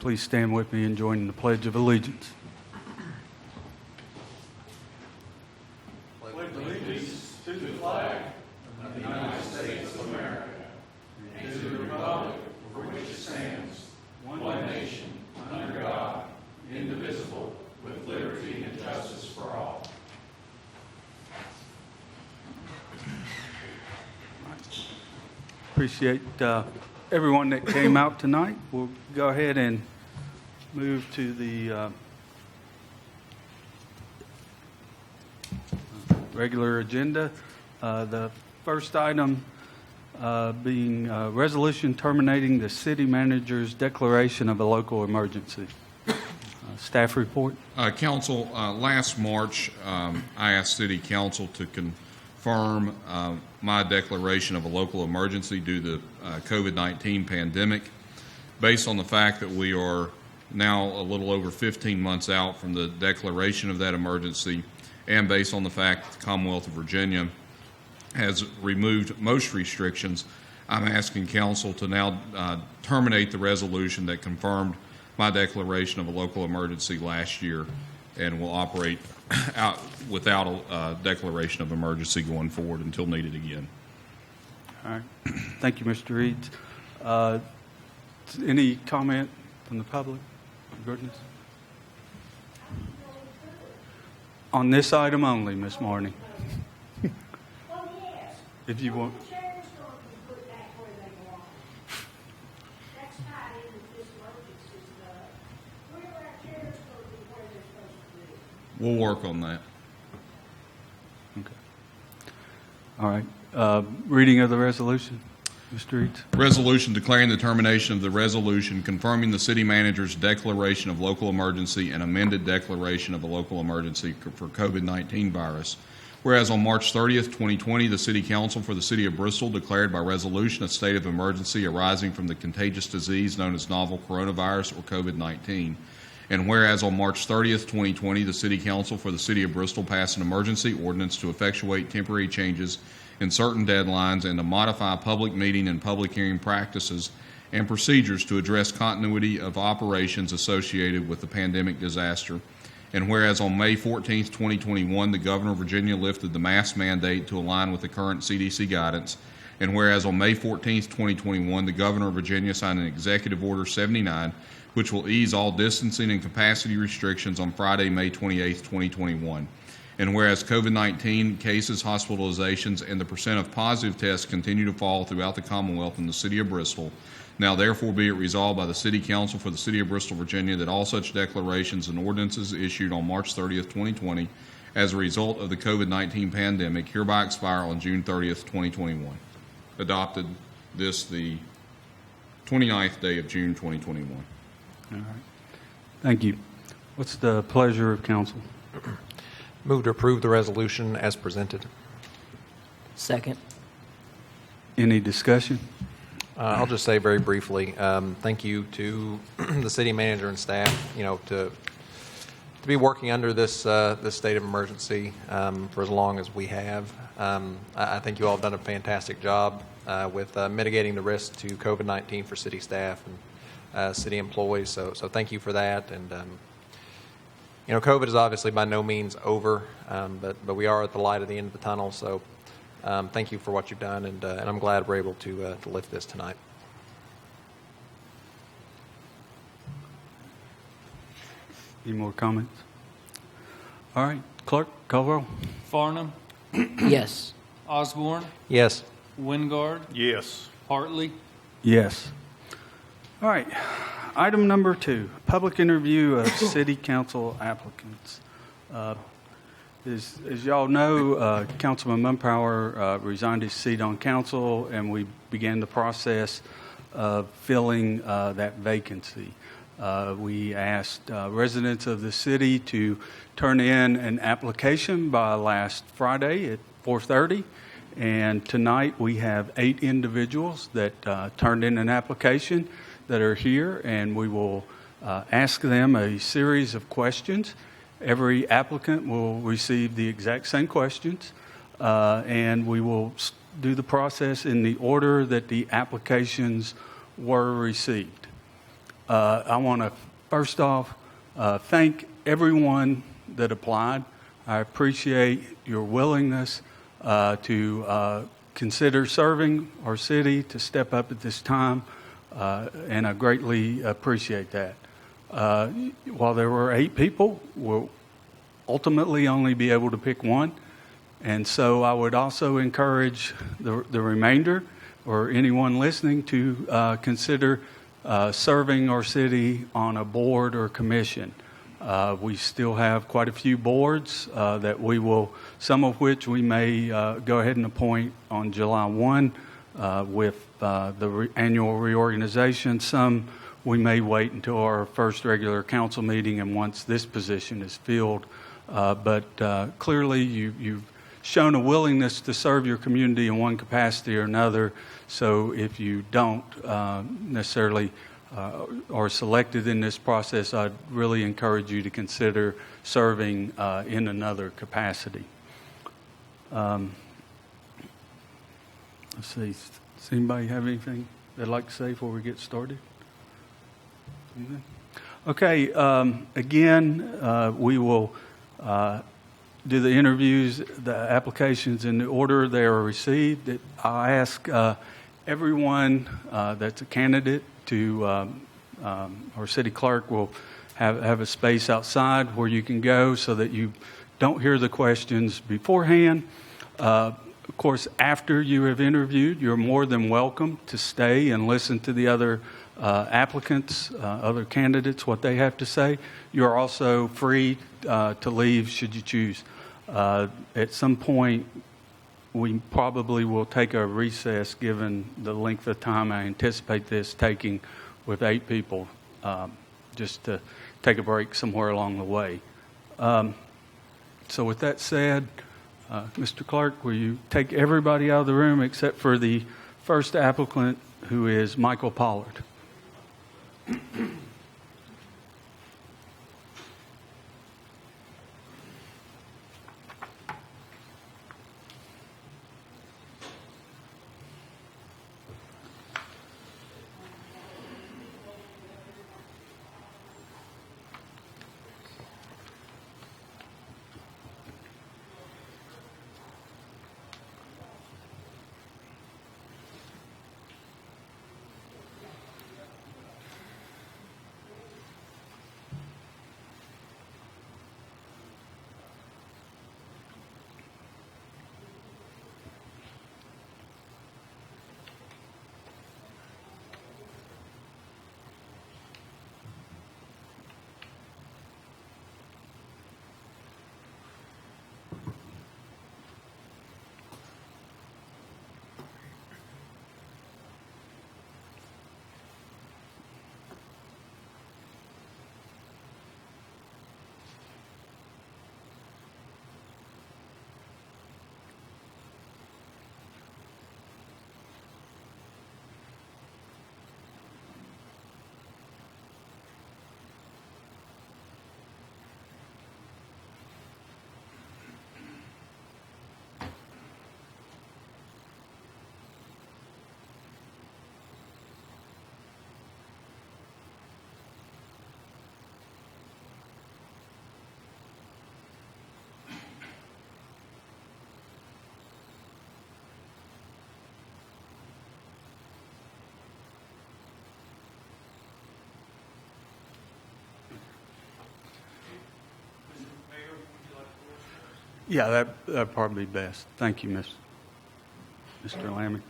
please stand with me and join in the Pledge of Allegiance. Appreciate everyone that came out tonight. We'll go ahead and move to the regular agenda. The first item being resolution terminating the city manager's declaration of a local emergency. Staff report. Council, last March, I asked City Council to confirm my declaration of a local emergency due to the COVID-19 pandemic. Based on the fact that we are now a little over 15 months out from the declaration of that emergency, and based on the fact that the Commonwealth of Virginia has removed most restrictions, I'm asking Council to now terminate the resolution that confirmed my declaration of a local emergency last year, and will operate out without a declaration of emergency going forward until needed again. All right. Thank you, Mr. Reeds. Any comment from the public? Goodness. On this item only, Ms. Marnie. If you want. We'll work on that. Okay. All right. Reading of the resolution, Mr. Reeds. Resolution declaring the termination of the resolution confirming the city manager's declaration of local emergency and amended declaration of a local emergency for COVID-19 virus. Whereas on March 30th, 2020, the City Council for the City of Bristol declared by resolution a state of emergency arising from the contagious disease known as novel coronavirus or COVID-19. And whereas on March 30th, 2020, the City Council for the City of Bristol passed an emergency ordinance to effectuate temporary changes in certain deadlines and to modify public meeting and public hearing practices and procedures to address continuity of operations associated with the pandemic disaster. And whereas on May 14th, 2021, the Governor of Virginia lifted the mask mandate to align with the current CDC guidance. And whereas on May 14th, 2021, the Governor of Virginia signed an Executive Order 79, which will ease all distancing and capacity restrictions on Friday, May 28th, 2021. And whereas COVID-19 cases, hospitalizations, and the percent of positive tests continue to fall throughout the Commonwealth and the City of Bristol, now therefore be it resolved by the City Council for the City of Bristol, Virginia, that all such declarations and ordinances issued on March 30th, 2020, as a result of the COVID-19 pandemic, hereby expire on June 30th, 2021. Adopted this the 29th day of June, 2021. All right. Thank you. What's the pleasure of council? Move to approve the resolution as presented. Second. Any discussion? I'll just say very briefly, thank you to the city manager and staff, to be working under this state of emergency for as long as we have. I think you all have done a fantastic job with mitigating the risk to COVID-19 for city staff and city employees. So thank you for that. And COVID is obviously by no means over, but we are at the light at the end of the tunnel. So thank you for what you've done, and I'm glad we're able to lift this tonight. Any more comments? All right, clerk, call roll. Farnham, Yes. Osborne, Yes. Wingard, Yes. Hartley. Yes. All right. Item number 2, public interview of city council applicants. As y'all know, Councilman Mumpower resigned his seat on council, and we began the process of filling that vacancy. We asked residents of the city to turn in an application by last Friday at 4:30, and tonight we have 8 individuals that turned in an application that are here, and we will ask them a series of questions. Every applicant will receive the exact same questions, and we will do the process in the order that the applications were received. I want to first off thank everyone that applied. I appreciate your willingness to consider serving our city, to step up at this time, and I greatly appreciate that. While there were 8 people, we'll ultimately only be able to pick one. And so I would also encourage the remainder or anyone listening to consider serving our city on a board or commission. We still have quite a few boards that we will, some of which we may go ahead and appoint on July 1 with the annual reorganization. Some we may wait until our first regular council meeting and once this position is filled. But clearly you've shown a willingness to serve your community in one capacity or another. So if you don't necessarily are selected in this process, I'd really encourage you to consider serving in another capacity. Let's see. Does anybody have anything they'd like to say before we get started? Anything? Okay. Again, we will do the interviews, the applications in the order they are received. I'll ask everyone that's a candidate to our city clerk will have a space outside where you can go so that you don't hear the questions beforehand. Of course, after you have interviewed, you're more than welcome to stay and listen to the other applicants, other candidates, what they have to say. You're also free to leave should you choose. At some point, we probably will take a recess given the length of time I anticipate this taking with 8 people, just to take a break somewhere along the way. So with that said, Mr. Clerk, will you take everybody out of the room except for the first applicant, who is Michael Pollard? Yeah, that'd probably be best. Thank you, Mr. Lammy.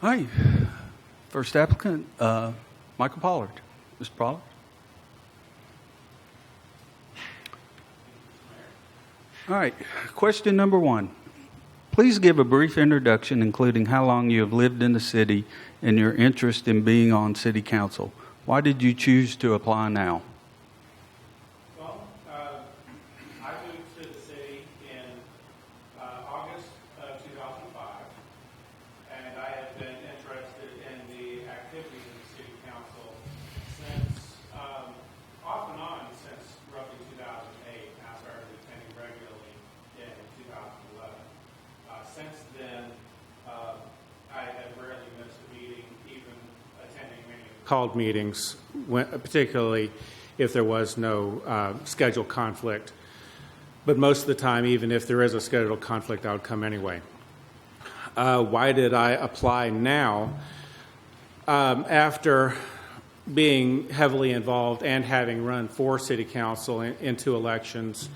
Hi, first applicant, Michael Pollard. Mr. Pollard. All right, question number 1. Please give a brief introduction, including how long you have lived in the city and your interest in being on city council. Why did you choose to apply now? Well, I moved to the city in August of 2005, and I have been interested in the activities of the city council since, off and on, since roughly 2008. I started attending regularly in 2011. Since then, called meetings, particularly if there was no schedule conflict. But most of the time, even if there is a scheduled conflict, I would come anyway. Why did I apply now? After being heavily involved and having run for city council in 2 elections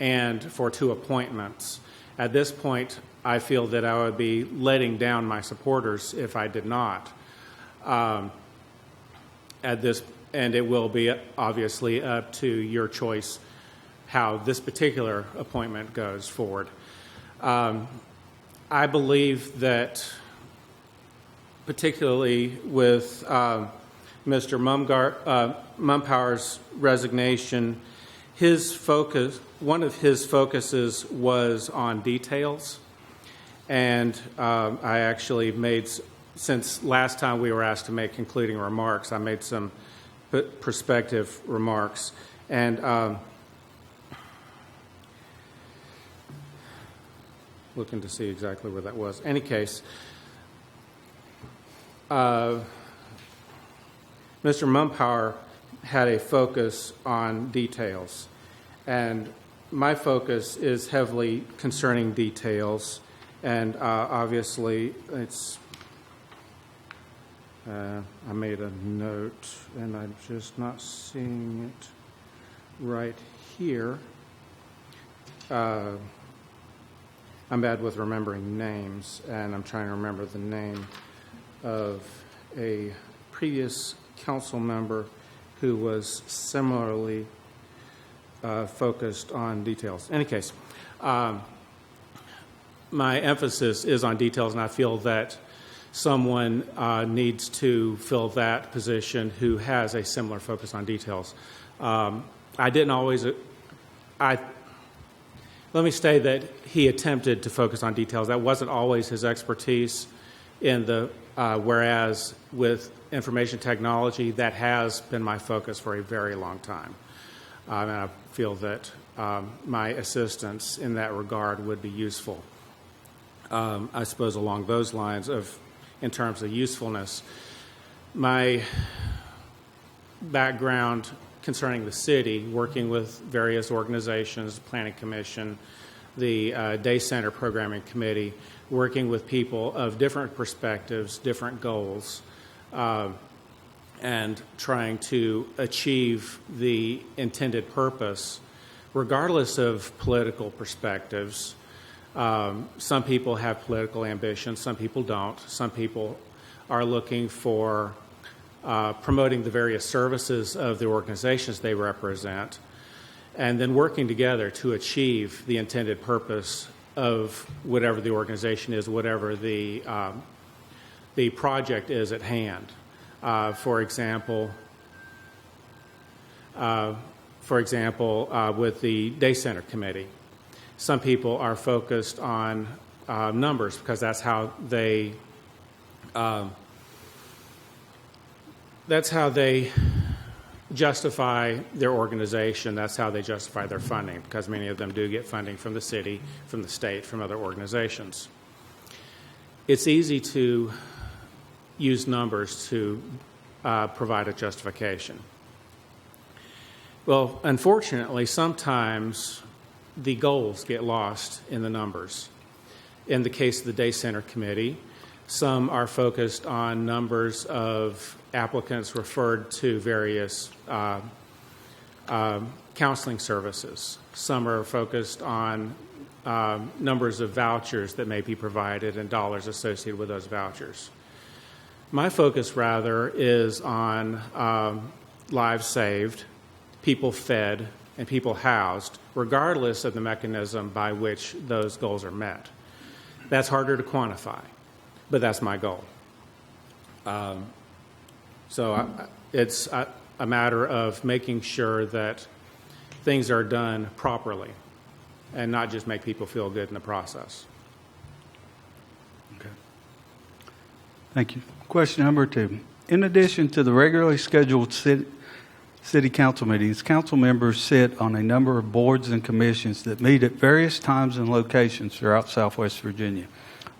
and for 2 appointments, at this point, I feel that I would be letting down my supporters if I did not. And it will be obviously up to your choice how this particular appointment goes forward. I believe that, particularly with Mr. Mumpower's resignation, one of his focuses was on details, and I actually made, since last time we were asked to make concluding remarks, I made some prospective remarks, and looking to see exactly where that was. Any case, Mr. Mumpower had a focus on details, and my focus is heavily concerning details, and obviously it's I made a note, and I'm just not seeing it right here. I'm bad with remembering names, and I'm trying to remember the name of a previous council member who was similarly focused on details. In any case, my emphasis is on details, and I feel that someone needs to fill that position who has a similar focus on details. I didn't always... Let me say that he attempted to focus on details. That wasn't always his expertise whereas with information technology, that has been my focus for a very long time. And I feel that my assistance in that regard would be useful. I suppose along those lines in terms of usefulness, my background concerning the city, working with various organizations, Planning Commission, the Day Center Programming Committee, working with people of different perspectives, different goals, and trying to achieve the intended purpose, regardless of political perspectives. Some people have political ambitions, some people don't. Some people are looking for promoting the various services of the organizations they represent, and then working together to achieve the intended purpose of whatever the organization is, whatever the project is at hand. For example, with the Day Center Committee, some people are focused on numbers because that's how they justify their organization. That's how they justify their funding, because many of them do get funding from the city, from the state, from other organizations. It's easy to use numbers to provide a justification. Well, unfortunately, sometimes the goals get lost in the numbers. In the case of the Day Center Committee, some are focused on numbers of applicants referred to various counseling services. Some are focused on numbers of vouchers that may be provided and dollars associated with those vouchers. My focus, rather, is on lives saved, people fed, and people housed, regardless of the mechanism by which those goals are met. That's harder to quantify, but that's my goal. So it's a matter of making sure that things are done properly and not just make people feel good in the process. Okay. Thank you. Question number 2. In addition to the regularly scheduled city council meetings, council members sit on a number of boards and commissions that meet at various times and locations throughout Southwest Virginia.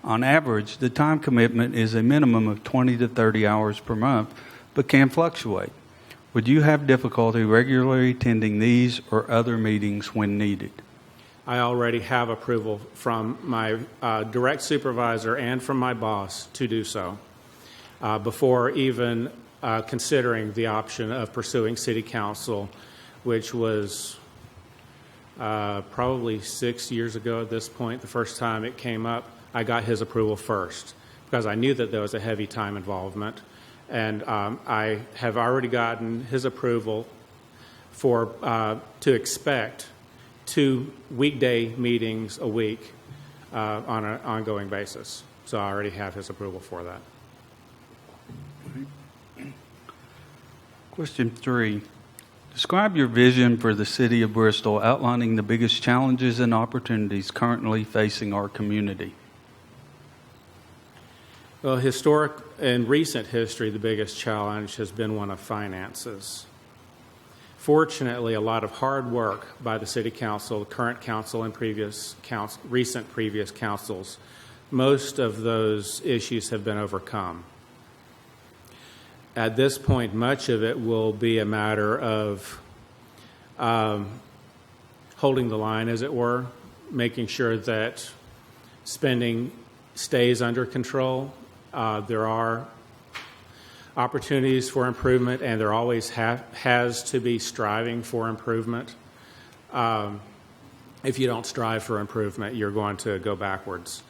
On average, the time commitment is a minimum of 20 to 30 hours per month, but can fluctuate. Would you have difficulty regularly attending these or other meetings when needed? I already have approval from my direct supervisor and from my boss to do so before even considering the option of pursuing city council, which was probably 6 years ago at this point. The first time it came up, I got his approval first because I knew that there was a heavy time involvement. And I have already gotten his approval to expect 2 weekday meetings a week on an ongoing basis. So I already have his approval for that. Question 3. Describe your vision for the City of Bristol, outlining the biggest challenges and opportunities currently facing our community. Well, in recent history, the biggest challenge has been one of finances. Fortunately, a lot of hard work by the City Council, the current council, and recent previous councils, most of those issues have been overcome. At this point, much of it will be a matter of holding the line, as it were, making sure that spending stays under control. There are opportunities for improvement, and there always has to be striving for improvement. If you don't strive for improvement, you're going to go backwards.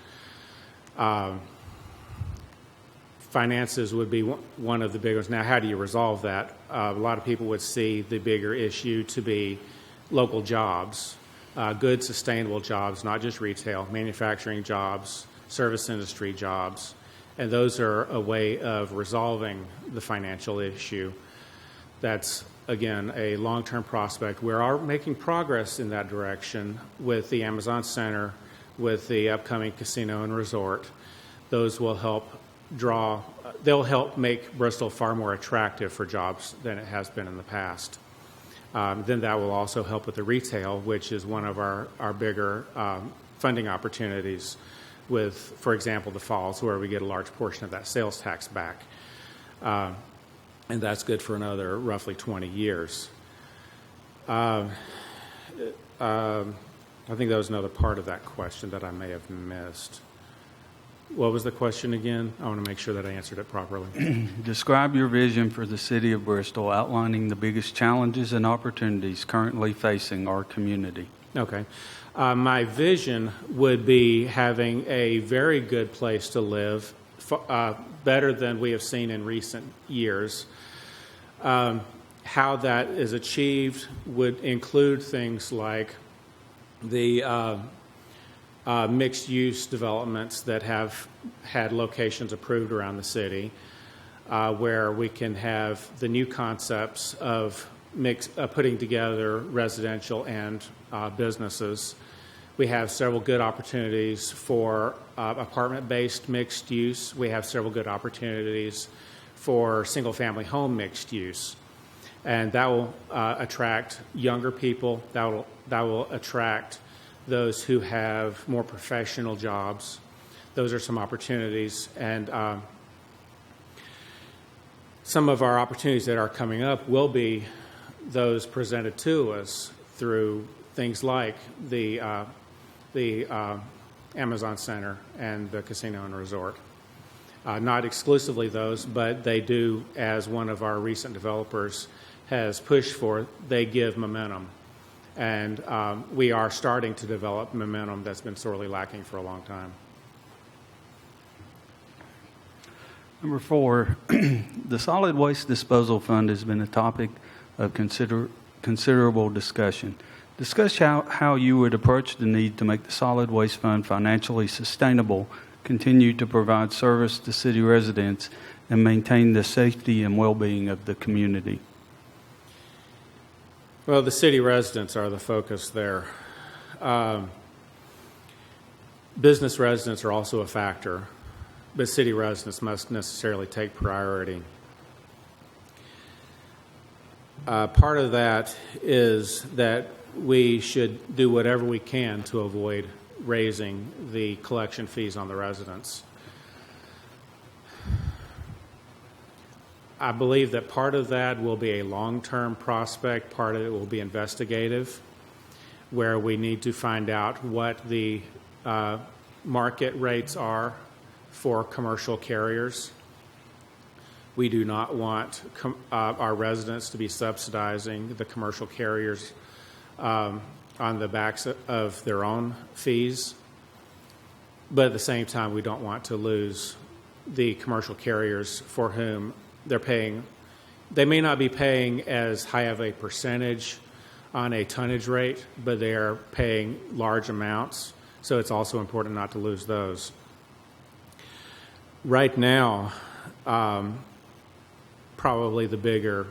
Finances would be one of the big ones. Now, how do you resolve that? A lot of people would see the bigger issue to be local jobs, good, sustainable jobs, not just retail, manufacturing jobs, service industry jobs. And those are a way of resolving the financial issue. That's, again, a long-term prospect. We are making progress in that direction with the Amazon Center, with the upcoming casino and resort. Those will help they'll help make Bristol far more attractive for jobs than it has been in the past. Then that will also help with the retail, which is one of our bigger funding opportunities with, for example, the Falls, where we get a large portion of that sales tax back. And that's good for another roughly 20 years. I think that was another part of that question that I may have missed. What was the question again? I want to make sure that I answered it properly. Describe your vision for the City of Bristol, outlining the biggest challenges and opportunities currently facing our community. Okay. My vision would be having a very good place to live, better than we have seen in recent years. How that is achieved would include things like the mixed-use developments that have had locations approved around the city, where we can have the new concepts of putting together residential and businesses. We have several good opportunities for apartment-based mixed use. We have several good opportunities for single-family home mixed use. And that will attract younger people. That will attract those who have more professional jobs. Those are some opportunities. And some of our opportunities that are coming up will be those presented to us through things like the Amazon Center and the casino and resort. Not exclusively those, but they do, as one of our recent developers has pushed for, they give momentum. And we are starting to develop momentum that's been sorely lacking for a long time. Number 4, the Solid Waste Disposal Fund has been a topic of considerable discussion. Discuss how you would approach the need to make the Solid Waste Fund financially sustainable, continue to provide service to city residents, and maintain the safety and well-being of the community. Well, the city residents are the focus there. Business residents are also a factor, but city residents must necessarily take priority. Part of that is that we should do whatever we can to avoid raising the collection fees on the residents. I believe that part of that will be a long-term prospect, part of it will be investigative, where we need to find out what the market rates are for commercial carriers. We do not want our residents to be subsidizing the commercial carriers on the backs of their own fees. But at the same time, we don't want to lose the commercial carriers for whom they're paying. They may not be paying as high of a percentage on a tonnage rate, but they are paying large amounts. So it's also important not to lose those. Right now, probably the bigger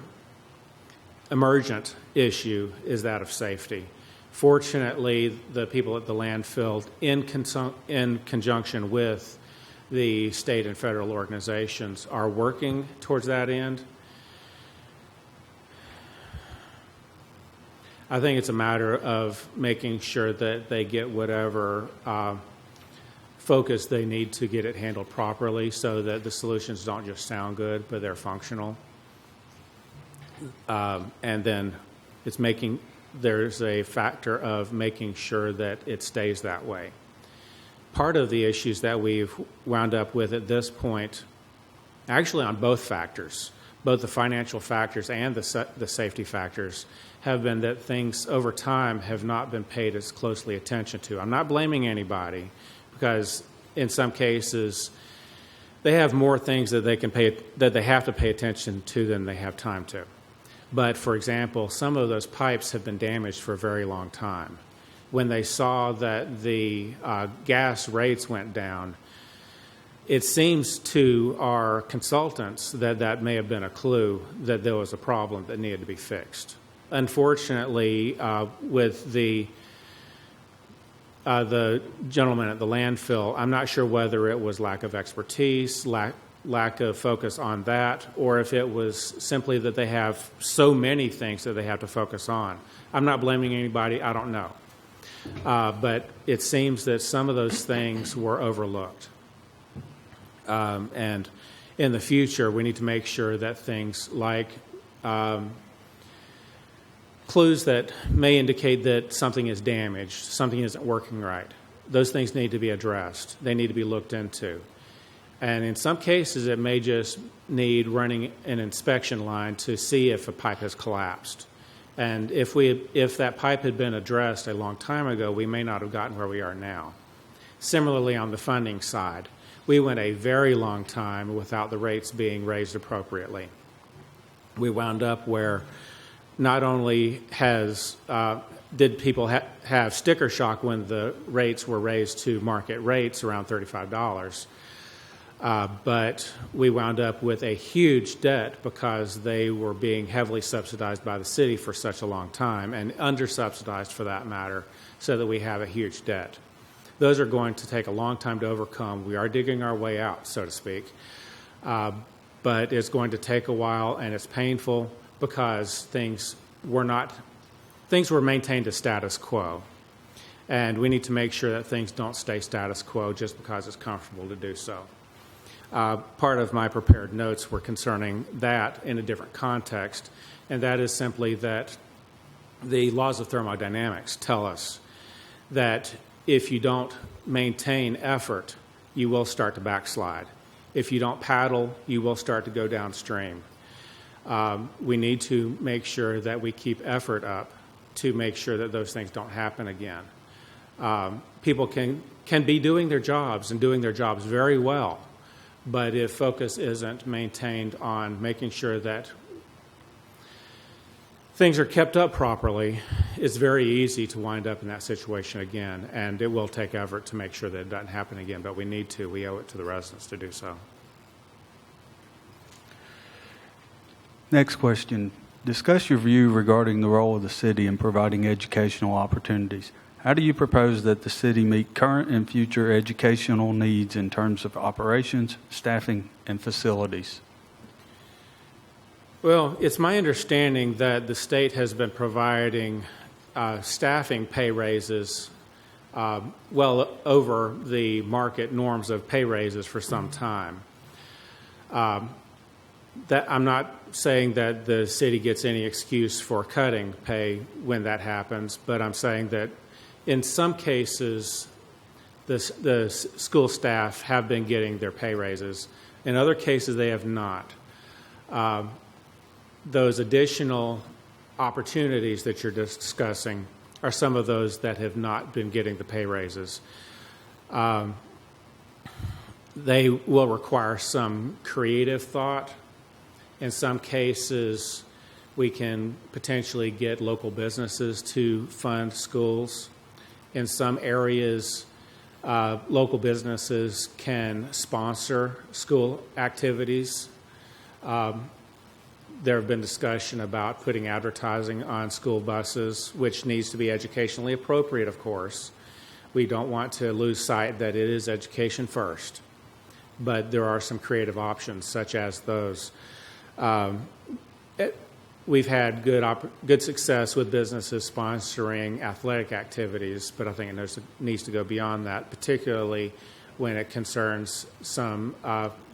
emergent issue is that of safety. Fortunately, the people at the landfill, in conjunction with the state and federal organizations, are working towards that end. I think it's a matter of making sure that they get whatever focus they need to get it handled properly so that the solutions don't just sound good, but they're functional. And then there's a factor of making sure that it stays that way. Part of the issues that we've wound up with at this point, actually on both factors, both the financial factors and the safety factors, have been that things over time have not been paid as closely attention to. I'm not blaming anybody, because in some cases they have more things that they have to pay attention to than they have time to. But for example, some of those pipes have been damaged for a very long time. When they saw that the gas rates went down, it seems to our consultants that may have been a clue that there was a problem that needed to be fixed. Unfortunately, with the gentleman at the landfill, I'm not sure whether it was lack of expertise, lack of focus on that, or if it was simply that they have so many things that they have to focus on. I'm not blaming anybody. I don't know. But it seems that some of those things were overlooked. And in the future, we need to make sure that things like clues that may indicate that something is damaged, something isn't working right, those things need to be addressed. They need to be looked into. And in some cases, it may just need running an inspection line to see if a pipe has collapsed. And if that pipe had been addressed a long time ago, we may not have gotten where we are now. Similarly, on the funding side, we went a very long time without the rates being raised appropriately. We wound up where not only did people have sticker shock when the rates were raised to market rates around $35, but we wound up with a huge debt because they were being heavily subsidized by the city for such a long time, and under-subsidized for that matter, so that we have a huge debt. Those are going to take a long time to overcome. We are digging our way out, so to speak, but it's going to take a while, and it's painful because things were maintained as status quo, and we need to make sure that things don't stay status quo just because it's comfortable to do so. Part of my prepared notes were concerning that in a different context, and that is simply that the laws of thermodynamics tell us that if you don't maintain effort, you will start to backslide. If you don't paddle, you will start to go downstream. We need to make sure that we keep effort up to make sure that those things don't happen again. People can be doing their jobs and doing their jobs very well, but if focus isn't maintained on making sure that things are kept up properly, it's very easy to wind up in that situation again, and it will take effort to make sure that it doesn't happen again, but we need to. We owe it to the residents to do so. Next question. Discuss your view regarding the role of the city in providing educational opportunities. How do you propose that the city meet current and future educational needs in terms of operations, staffing, and facilities? Well, it's my understanding that the state has been providing staffing pay raises well over the market norms of pay raises for some time. that I'm not saying that the city gets any excuse for cutting pay when that happens, but I'm saying that in some cases, the school staff have been getting their pay raises. In other cases, they have not. Those additional opportunities that you're discussing are some of those that have not been getting the pay raises. They will require some creative thought. In some cases, we can potentially get local businesses to fund schools. In some areas, local businesses can sponsor school activities. There have been discussion about putting advertising on school buses, which needs to be educationally appropriate, of course. We don't want to lose sight that it is education first, but there are some creative options such as those. We've had good success with businesses sponsoring athletic activities, but I think it needs to go beyond that, particularly when it concerns some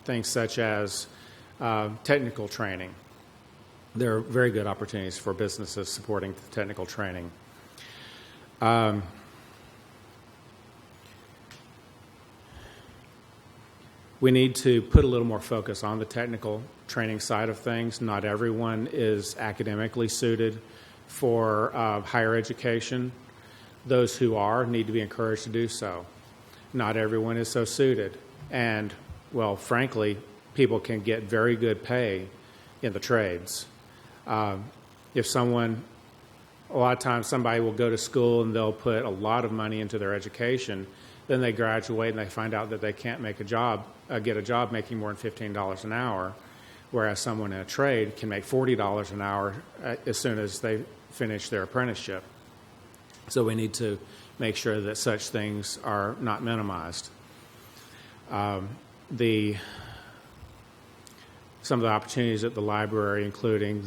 things such as technical training. There are very good opportunities for businesses supporting technical training. We need to put a little more focus on the technical training side of things. Not everyone is academically suited for higher education. Those who are need to be encouraged to do so. Not everyone is so suited. And, well, frankly, people can get very good pay in the trades. If someone, a lot of times somebody will go to school and they'll put a lot of money into their education, then they graduate and they find out that they can't get a job making more than $15 an hour, whereas someone in a trade can make $40 an hour as soon as they finish their apprenticeship. So we need to make sure that such things are not minimized. Some of the opportunities at the library, including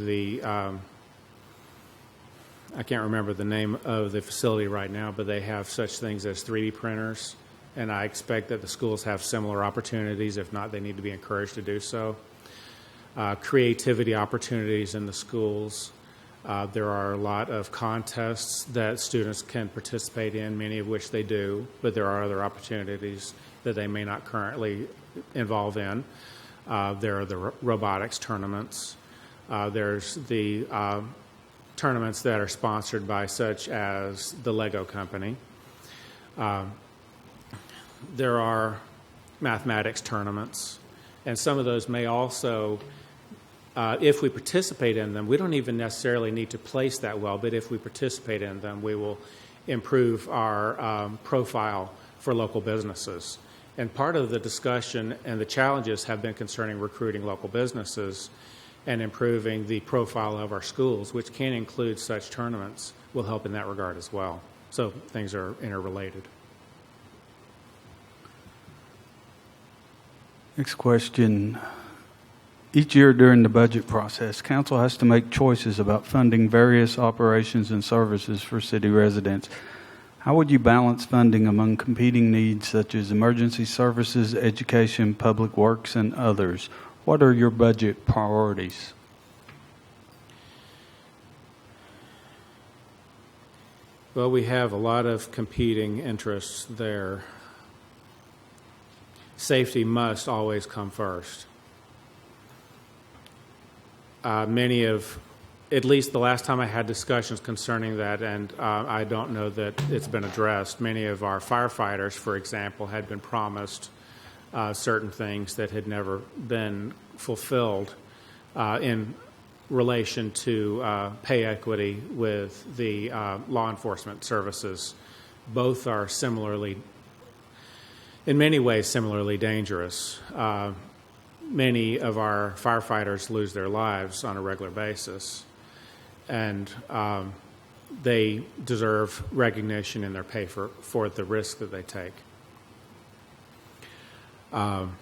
I can't remember the name of the facility right now, but they have such things as 3D printers, and I expect that the schools have similar opportunities. If not, they need to be encouraged to do so. Creativity opportunities in the schools. There are a lot of contests that students can participate in, many of which they do, but there are other opportunities that they may not currently involve in. There are the robotics tournaments. There's the tournaments that are sponsored by such as the Lego company. There are mathematics tournaments, and some of those may also, if we participate in them, we don't even necessarily need to place that well, but if we participate in them, we will improve our profile for local businesses. And part of the discussion and the challenges have been concerning recruiting local businesses and improving the profile of our schools, which can include such tournaments, will help in that regard as well. So things are interrelated. Next question. Each year during the budget process, council has to make choices about funding various operations and services for city residents. How would you balance funding among competing needs such as emergency services, education, public works, and others? What are your budget priorities? Well, we have a lot of competing interests there. Safety must always come first. At least the last time I had discussions concerning that, and I don't know that it's been addressed, many of our firefighters, for example, had been promised certain things that had never been fulfilled in relation to pay equity with the law enforcement services. Both are similarly, in many ways, similarly dangerous. Many of our firefighters lose their lives on a regular basis, and they deserve recognition in their pay for the risk that they take. On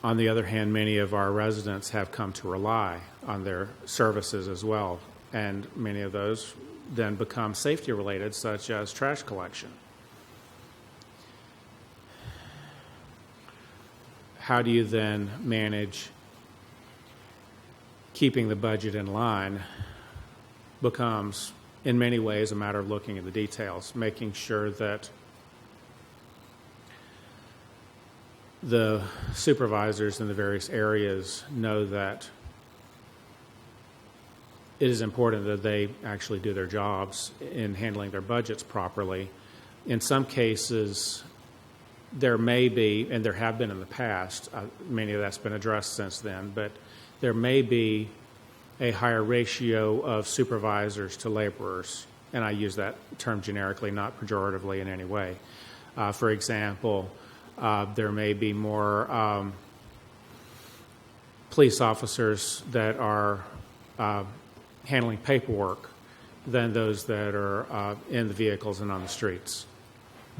the other hand, many of our residents have come to rely on their services as well, and many of those then become safety related, such as trash collection. How do you then manage keeping the budget in line becomes, in many ways, a matter of looking at the details, making sure that the supervisors in the various areas know that it is important that they actually do their jobs in handling their budgets properly. In some cases, there may be, and there have been in the past, many of that's been addressed since then, but there may be a higher ratio of supervisors to laborers, and I use that term generically, not pejoratively in any way. For example, there may be more police officers that are handling paperwork than those that are in the vehicles and on the streets.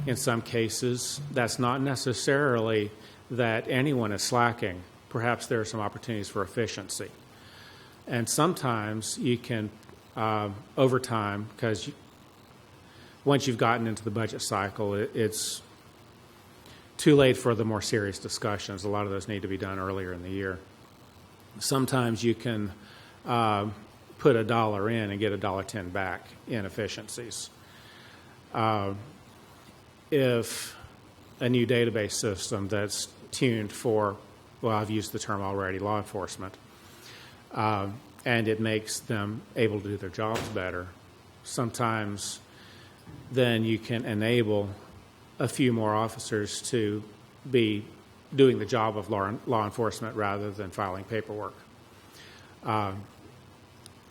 In some cases, that's not necessarily that anyone is slacking. Perhaps there are some opportunities for efficiency. And sometimes you can, over time, because once you've gotten into the budget cycle, it's too late for the more serious discussions. A lot of those need to be done earlier in the year. Sometimes you can put $1 in and get $1.10 back in efficiencies. If a new database system that's tuned for, well, I've used the term already, law enforcement, and it makes them able to do their jobs better, sometimes then you can enable a few more officers to be doing the job of law enforcement rather than filing paperwork.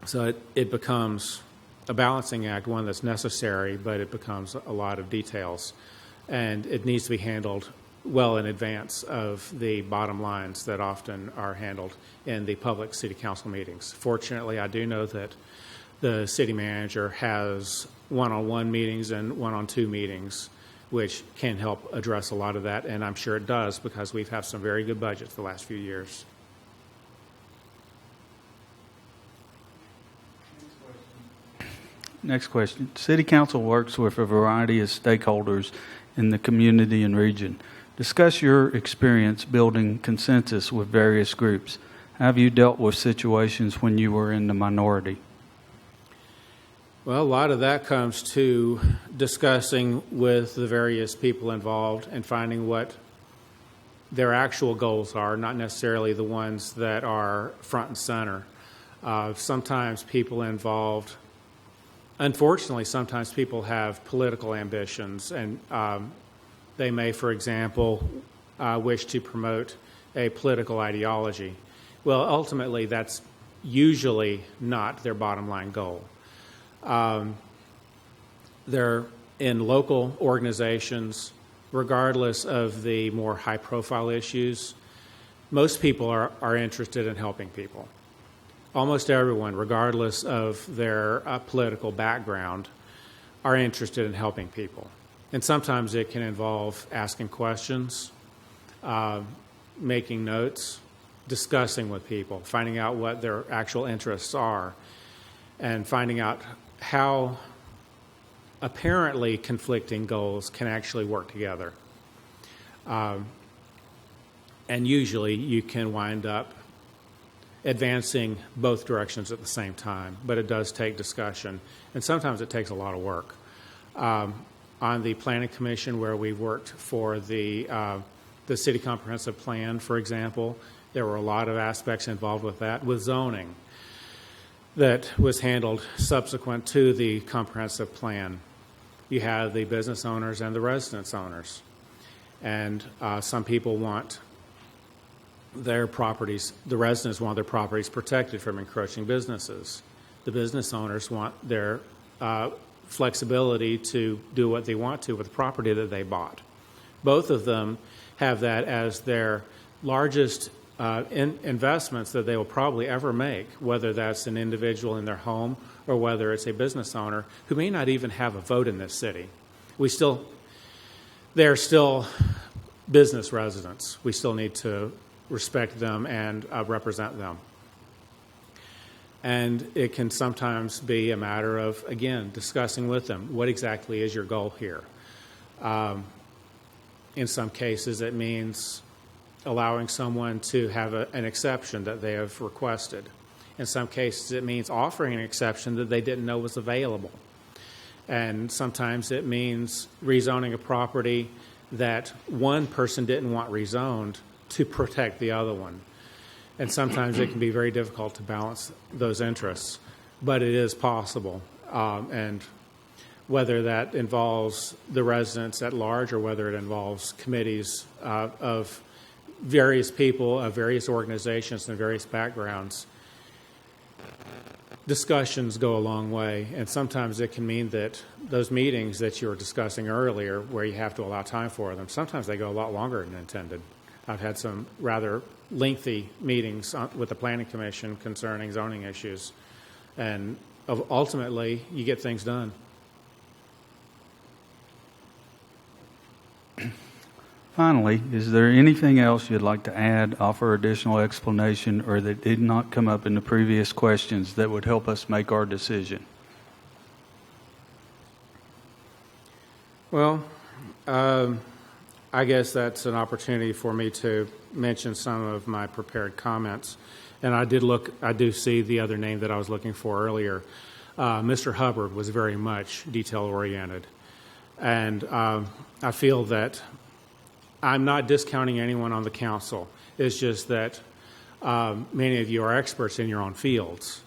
So it becomes a balancing act, one that's necessary, but it becomes a lot of details. And it needs to be handled well in advance of the bottom lines that often are handled in the public city council meetings. Fortunately, I do know that the city manager has one-on-one meetings and one-on-two meetings, which can help address a lot of that, and I'm sure it does because we've had some very good budgets the last few years. Next question. City Council works with a variety of stakeholders in the community and region. Discuss your experience building consensus with various groups. How have you dealt with situations when you were in the minority? Well, a lot of that comes to discussing with the various people involved and finding what their actual goals are, not necessarily the ones that are front and center. Sometimes people involved, unfortunately, sometimes people have political ambitions, and they may, for example, wish to promote a political ideology. Well, ultimately, that's usually not their bottom line goal. They're in local organizations, regardless of the more high-profile issues. Most people are interested in helping people. Almost everyone, regardless of their political background, are interested in helping people. And sometimes it can involve asking questions, making notes, discussing with people, finding out what their actual interests are, and finding out how apparently conflicting goals can actually work together. And usually you can wind up advancing both directions at the same time, but it does take discussion, and sometimes it takes a lot of work. On the Planning Commission, where we worked for the City Comprehensive Plan, for example, there were a lot of aspects involved with that, with zoning, that was handled subsequent to the comprehensive plan. You have the business owners and the residence owners. And some people want their properties, the residents want their properties protected from encroaching businesses. The business owners want their flexibility to do what they want to with the property that they bought. Both of them have that as their largest investments that they will probably ever make, whether that's an individual in their home or whether it's a business owner who may not even have a vote in this city. They're still business residents. We still need to respect them and represent them. And it can sometimes be a matter of, again, discussing with them, what exactly is your goal here? In some cases, it means allowing someone to have an exception that they have requested. In some cases, it means offering an exception that they didn't know was available. And sometimes it means rezoning a property that one person didn't want rezoned to protect the other one. And sometimes it can be very difficult to balance those interests, but it is possible. And whether that involves the residents at large or whether it involves committees of various people, of various organizations and various backgrounds, discussions go a long way. And sometimes it can mean that those meetings that you were discussing earlier, where you have to allow time for them, sometimes they go a lot longer than intended. I've had some rather lengthy meetings with the Planning Commission concerning zoning issues, and ultimately you get things done. Finally, is there anything else you'd like to add, offer additional explanation, or that did not come up in the previous questions that would help us make our decision? Well, I guess that's an opportunity for me to mention some of my prepared comments. And I do see the other name that I was looking for earlier. Mr. Hubbard was very much detail-oriented. And I feel that I'm not discounting anyone on the council. It's just that many of you are experts in your own fields.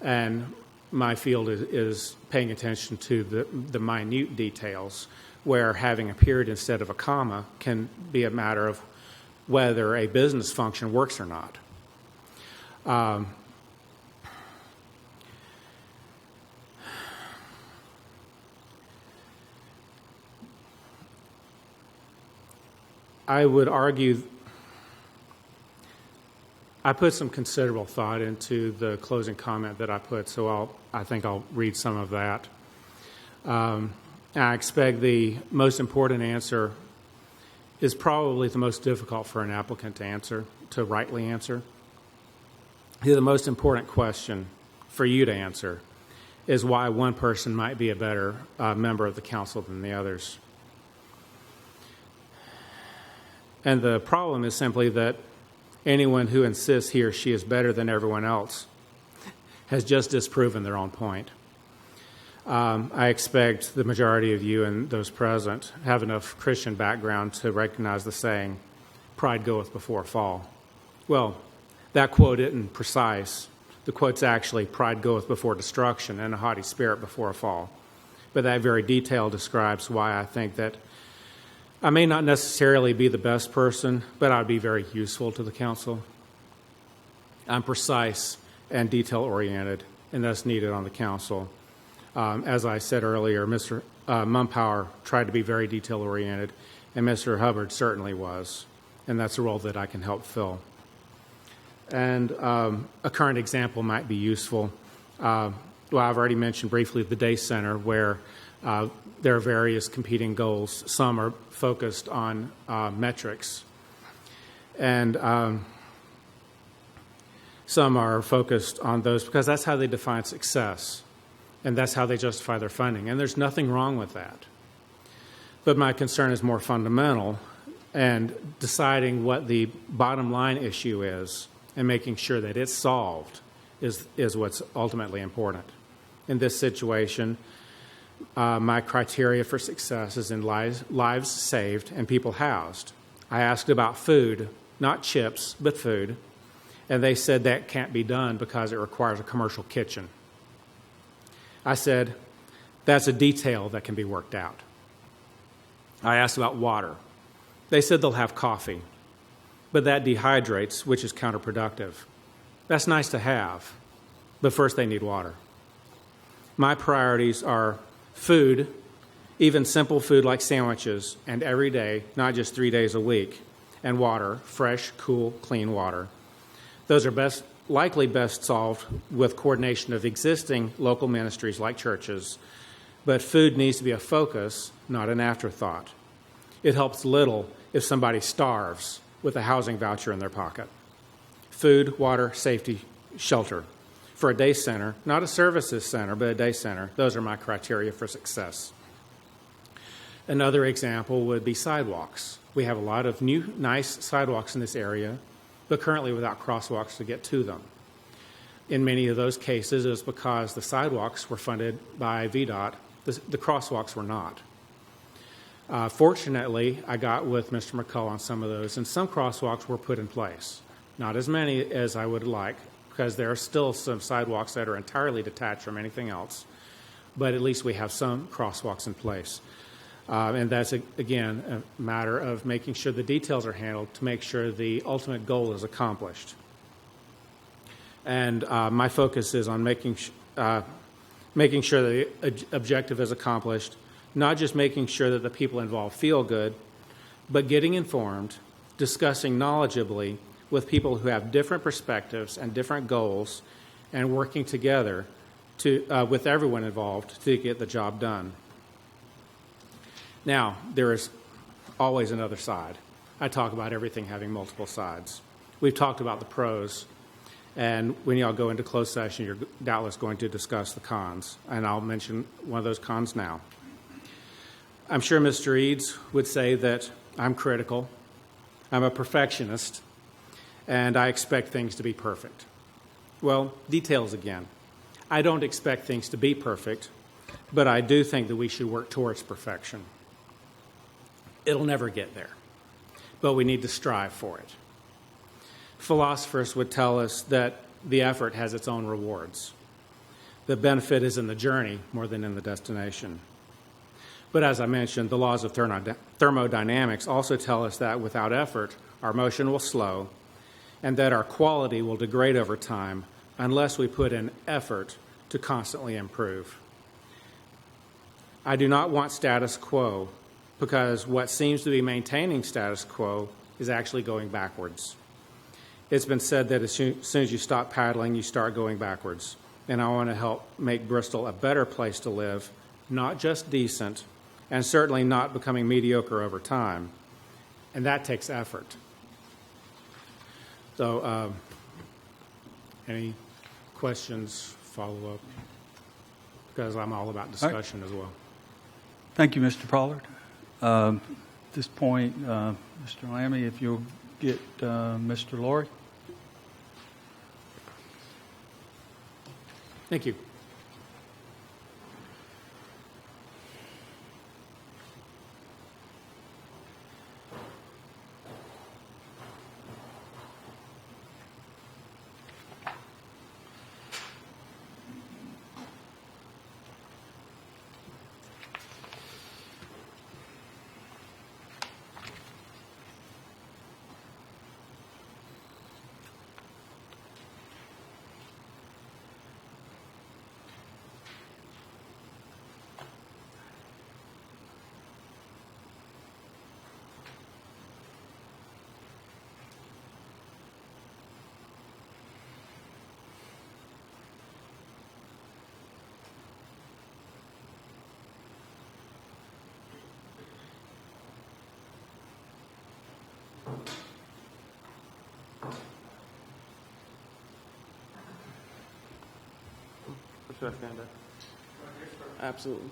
And my field is paying attention to the minute details, where having a period instead of a comma can be a matter of whether a business function works or not. I would argue, I put some considerable thought into the closing comment that I put, so I think I'll read some of that. I expect the most important answer is probably the most difficult for an applicant to answer, to rightly answer. The most important question for you to answer is why one person might be a better member of the council than the others. And the problem is simply that anyone who insists he or she is better than everyone else has just disproven their own point. I expect the majority of you and those present have enough Christian background to recognize the saying, pride goeth before a fall. Well, that quote isn't precise. The quote's actually, pride goeth before destruction and a haughty spirit before a fall. But that very detail describes why I think that I may not necessarily be the best person, but I'd be very useful to the council. I'm precise and detail-oriented, and that's needed on the council. As I said earlier, Mr. Mumpower tried to be very detail-oriented, and Mr. Hubbard certainly was, and that's a role that I can help fill. And a current example might be useful. Well, I've already mentioned briefly the day center, where there are various competing goals. Some are focused on metrics, and some are focused on those because that's how they define success, and that's how they justify their funding. And there's nothing wrong with that. But my concern is more fundamental, and deciding what the bottom line issue is and making sure that it's solved is what's ultimately important. In this situation, my criteria for success is in lives saved and people housed. I asked about food, not chips, but food, and they said that can't be done because it requires a commercial kitchen. I said, that's a detail that can be worked out. I asked about water. They said they'll have coffee, but that dehydrates, which is counterproductive. That's nice to have, but first they need water. My priorities are food, even simple food like sandwiches, and every day, not just 3 days a week, and water, fresh, cool, clean water. Those are likely best solved with coordination of existing local ministries like churches, but food needs to be a focus, not an afterthought. It helps little if somebody starves with a housing voucher in their pocket. Food, water, safety, shelter. For a day center, not a services center, but a day center, those are my criteria for success. Another example would be sidewalks. We have a lot of new, nice sidewalks in this area, but currently without crosswalks to get to them. In many of those cases, it was because the sidewalks were funded by VDOT. The crosswalks were not. Fortunately, I got with Mr. McCullough on some of those, and some crosswalks were put in place. Not as many as I would like, because there are still some sidewalks that are entirely detached from anything else. But at least we have some crosswalks in place. And that's, again, a matter of making sure the details are handled to make sure the ultimate goal is accomplished. And my focus is on making sure the objective is accomplished, not just making sure that the people involved feel good, but getting informed, discussing knowledgeably with people who have different perspectives and different goals, and working together with everyone involved to get the job done. Now, there is always another side. I talk about everything having multiple sides. We've talked about the pros, and when y'all go into closed session, you're doubtless going to discuss the cons, and I'll mention one of those cons now. I'm sure Mr. Eads would say that I'm critical, I'm a perfectionist, and I expect things to be perfect. Well, details again. I don't expect things to be perfect, but I do think that we should work towards perfection. It'll never get there, but we need to strive for it. Philosophers would tell us that the effort has its own rewards. The benefit is in the journey more than in the destination. But as I mentioned, the laws of thermodynamics also tell us that without effort, our motion will slow, and that our quality will degrade over time unless we put in effort to constantly improve. I do not want status quo, because what seems to be maintaining status quo is actually going backwards. It's been said that as soon as you stop paddling, you start going backwards. And I want to help make Bristol a better place to live, not just decent, and certainly not becoming mediocre over time. And that takes effort. So, any questions, follow-up? Because I'm all about discussion as well. Thank you, Mr. Pollard. At this point, Mr. Lammy, if you'll get Mr. Laurie. Thank you. Should I stand up? Absolutely.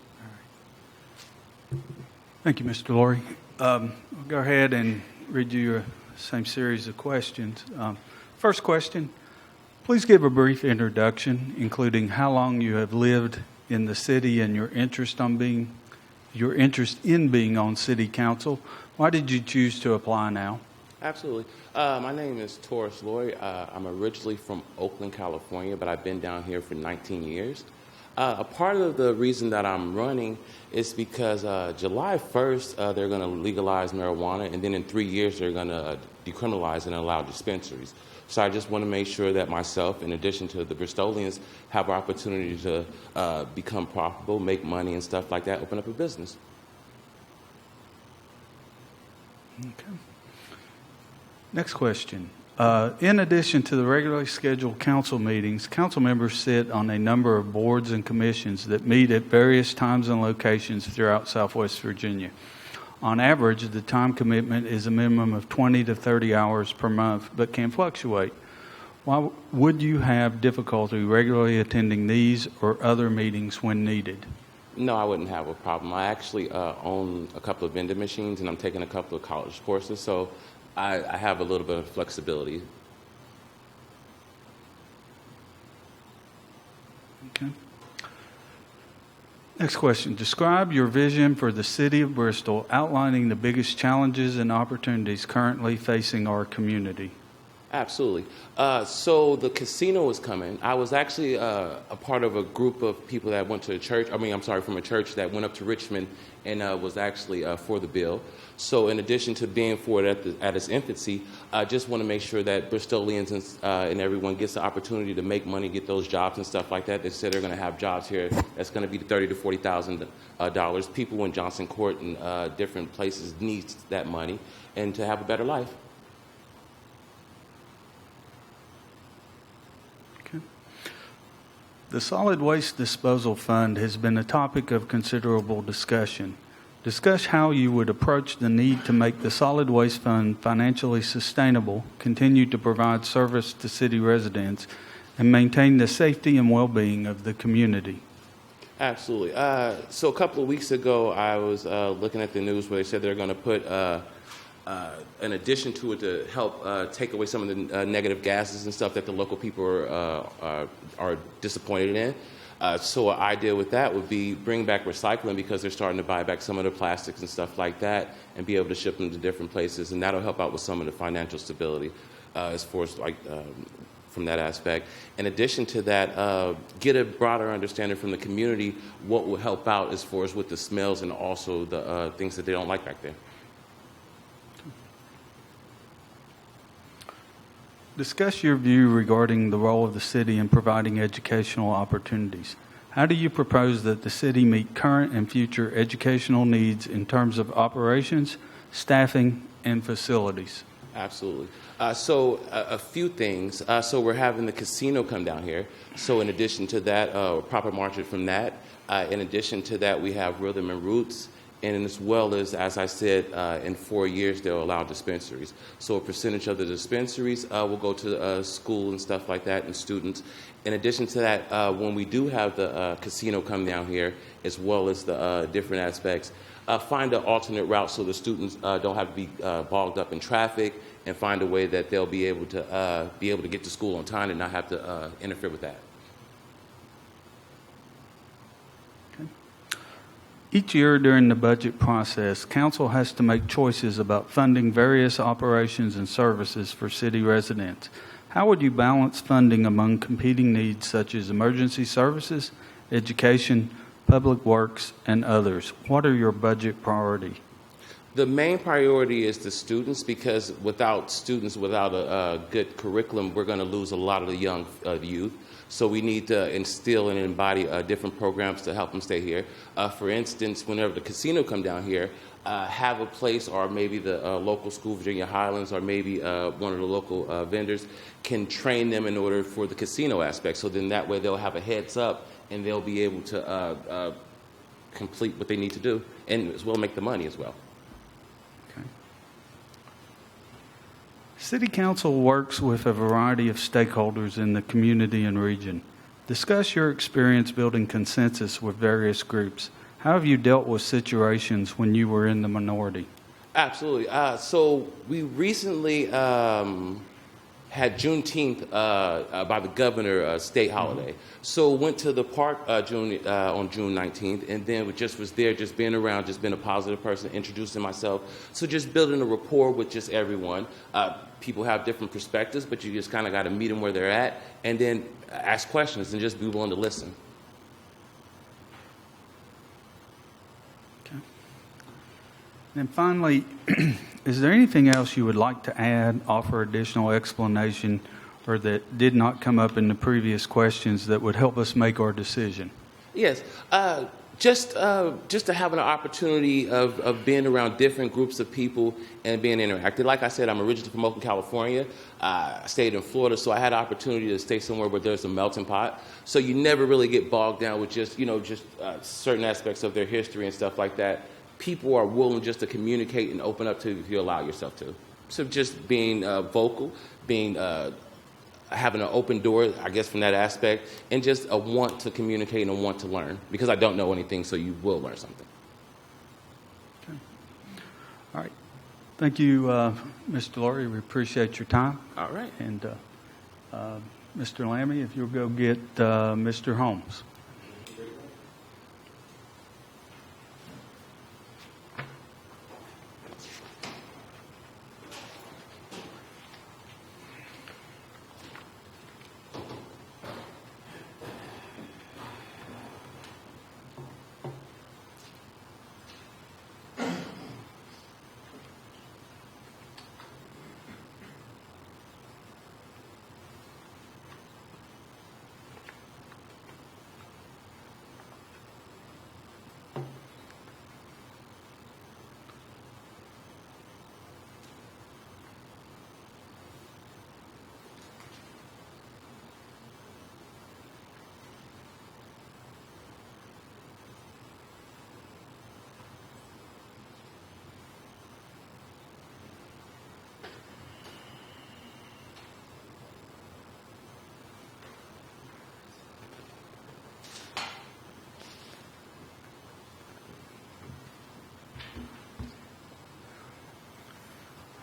Thank you, Mr. Laurie. I'll go ahead and read you the same series of questions. First question, please give a brief introduction, including how long you have lived in the city and your interest in being on city council. Why did you choose to apply now? Absolutely. My name is Taurus Lloyd. I'm originally from Oakland, California, but I've been down here for 19 years. A part of the reason that I'm running is because July 1st, they're going to legalize marijuana, and then in 3 years, they're going to decriminalize and allow dispensaries. So I just want to make sure that myself, in addition to the Bristolians, have an opportunity to become profitable, make money and stuff like that, open up a business. Okay. Next question. In addition to the regularly scheduled council meetings, council members sit on a number of boards and commissions that meet at various times and locations throughout Southwest Virginia. On average, the time commitment is a minimum of 20 to 30 hours per month, but can fluctuate. Why would you have difficulty regularly attending these or other meetings when needed? No, I wouldn't have a problem. I actually own a couple of vending machines, and I'm taking a couple of college courses, so I have a little bit of flexibility. Okay. Next question. Describe your vision for the city of Bristol, outlining the biggest challenges and opportunities currently facing our community. Absolutely. So the casino is coming. I was actually a part of a group of people that went to a church. From a church that went up to Richmond and was actually for the bill. So in addition to being for it at its infancy, I just want to make sure that Bristolians and everyone gets the opportunity to make money, get those jobs and stuff like that. They said they're going to have jobs here that's going to be $30,000 to $40,000. People in Johnson Court and different places need that money and to have a better life. The Solid Waste Disposal Fund has been a topic of considerable discussion. Discuss how you would approach the need to make the Solid Waste Fund financially sustainable, continue to provide service to city residents, and maintain the safety and well-being of the community. Absolutely. So a couple of weeks ago, I was looking at the news where they said they're going to put an addition to it to help take away some of the negative gases and stuff that the local people are disappointed in. So an idea with that would be bring back recycling, because they're starting to buy back some of the plastics and stuff like that and be able to ship them to different places, and that'll help out with some of the financial stability as far as from that aspect. In addition to that, get a broader understanding from the community what will help out as far as with the smells and also the things that they don't like back there. Discuss your view regarding the role of the city in providing educational opportunities. How do you propose that the city meet current and future educational needs in terms of operations, staffing, and facilities? Absolutely. So a few things. So we're having the casino come down here. So in addition to that, proper market from that. In addition to that, we have Rhythm and Roots. And as well as I said, in 4 years, they'll allow dispensaries. So a percentage of the dispensaries will go to school and stuff like that and students. In addition to that, when we do have the casino come down here, as well as the different aspects, find an alternate route so the students don't have to be bogged up in traffic, and find a way that they'll be able to get to school on time and not have to interfere with that. Each year during the budget process, council has to make choices about funding various operations and services for city residents. How would you balance funding among competing needs such as emergency services, education, public works, and others? What are your budget priorities? The main priority is the students, because without students, without a good curriculum, we're going to lose a lot of the young youth. So we need to instill and embody different programs to help them stay here. For instance, whenever the casino come down here, have a place, or maybe the local school, Virginia Highlands, or maybe one of the local vendors can train them in order for the casino aspect. So then that way they'll have a heads up and they'll be able to complete what they need to do, and as well make the money as well. City Council works with a variety of stakeholders in the community and region. Discuss your experience building consensus with various groups. How have you dealt with situations when you were in the minority? Absolutely. So we recently had Juneteenth by the governor state holiday. So went to the park on June 19th, and then just was there, just being around, just being a positive person, introducing myself. So just building a rapport with just everyone. People have different perspectives, but you just kind of got to meet them where they're at, and then ask questions and just be willing to listen. Okay. And finally, is there anything else you would like to add, offer additional explanation, or that did not come up in the previous questions that would help us make our decision? Yes. Just to have an opportunity of being around different groups of people and being interactive. Like I said, I'm originally from Oakland, California. I stayed in Florida, so I had an opportunity to stay somewhere where there's a melting pot. So you never really get bogged down with just certain aspects of their history and stuff like that. People are willing just to communicate and open up to you if you allow yourself to. So just being vocal, being having an open door, I guess, from that aspect, and just a want to communicate and a want to learn, because I don't know anything, so you will learn something. Okay. All right. Thank you, Mr. Laurie. We appreciate your time. All right. And Mr. Lammy, if you'll go get Mr. Holmes.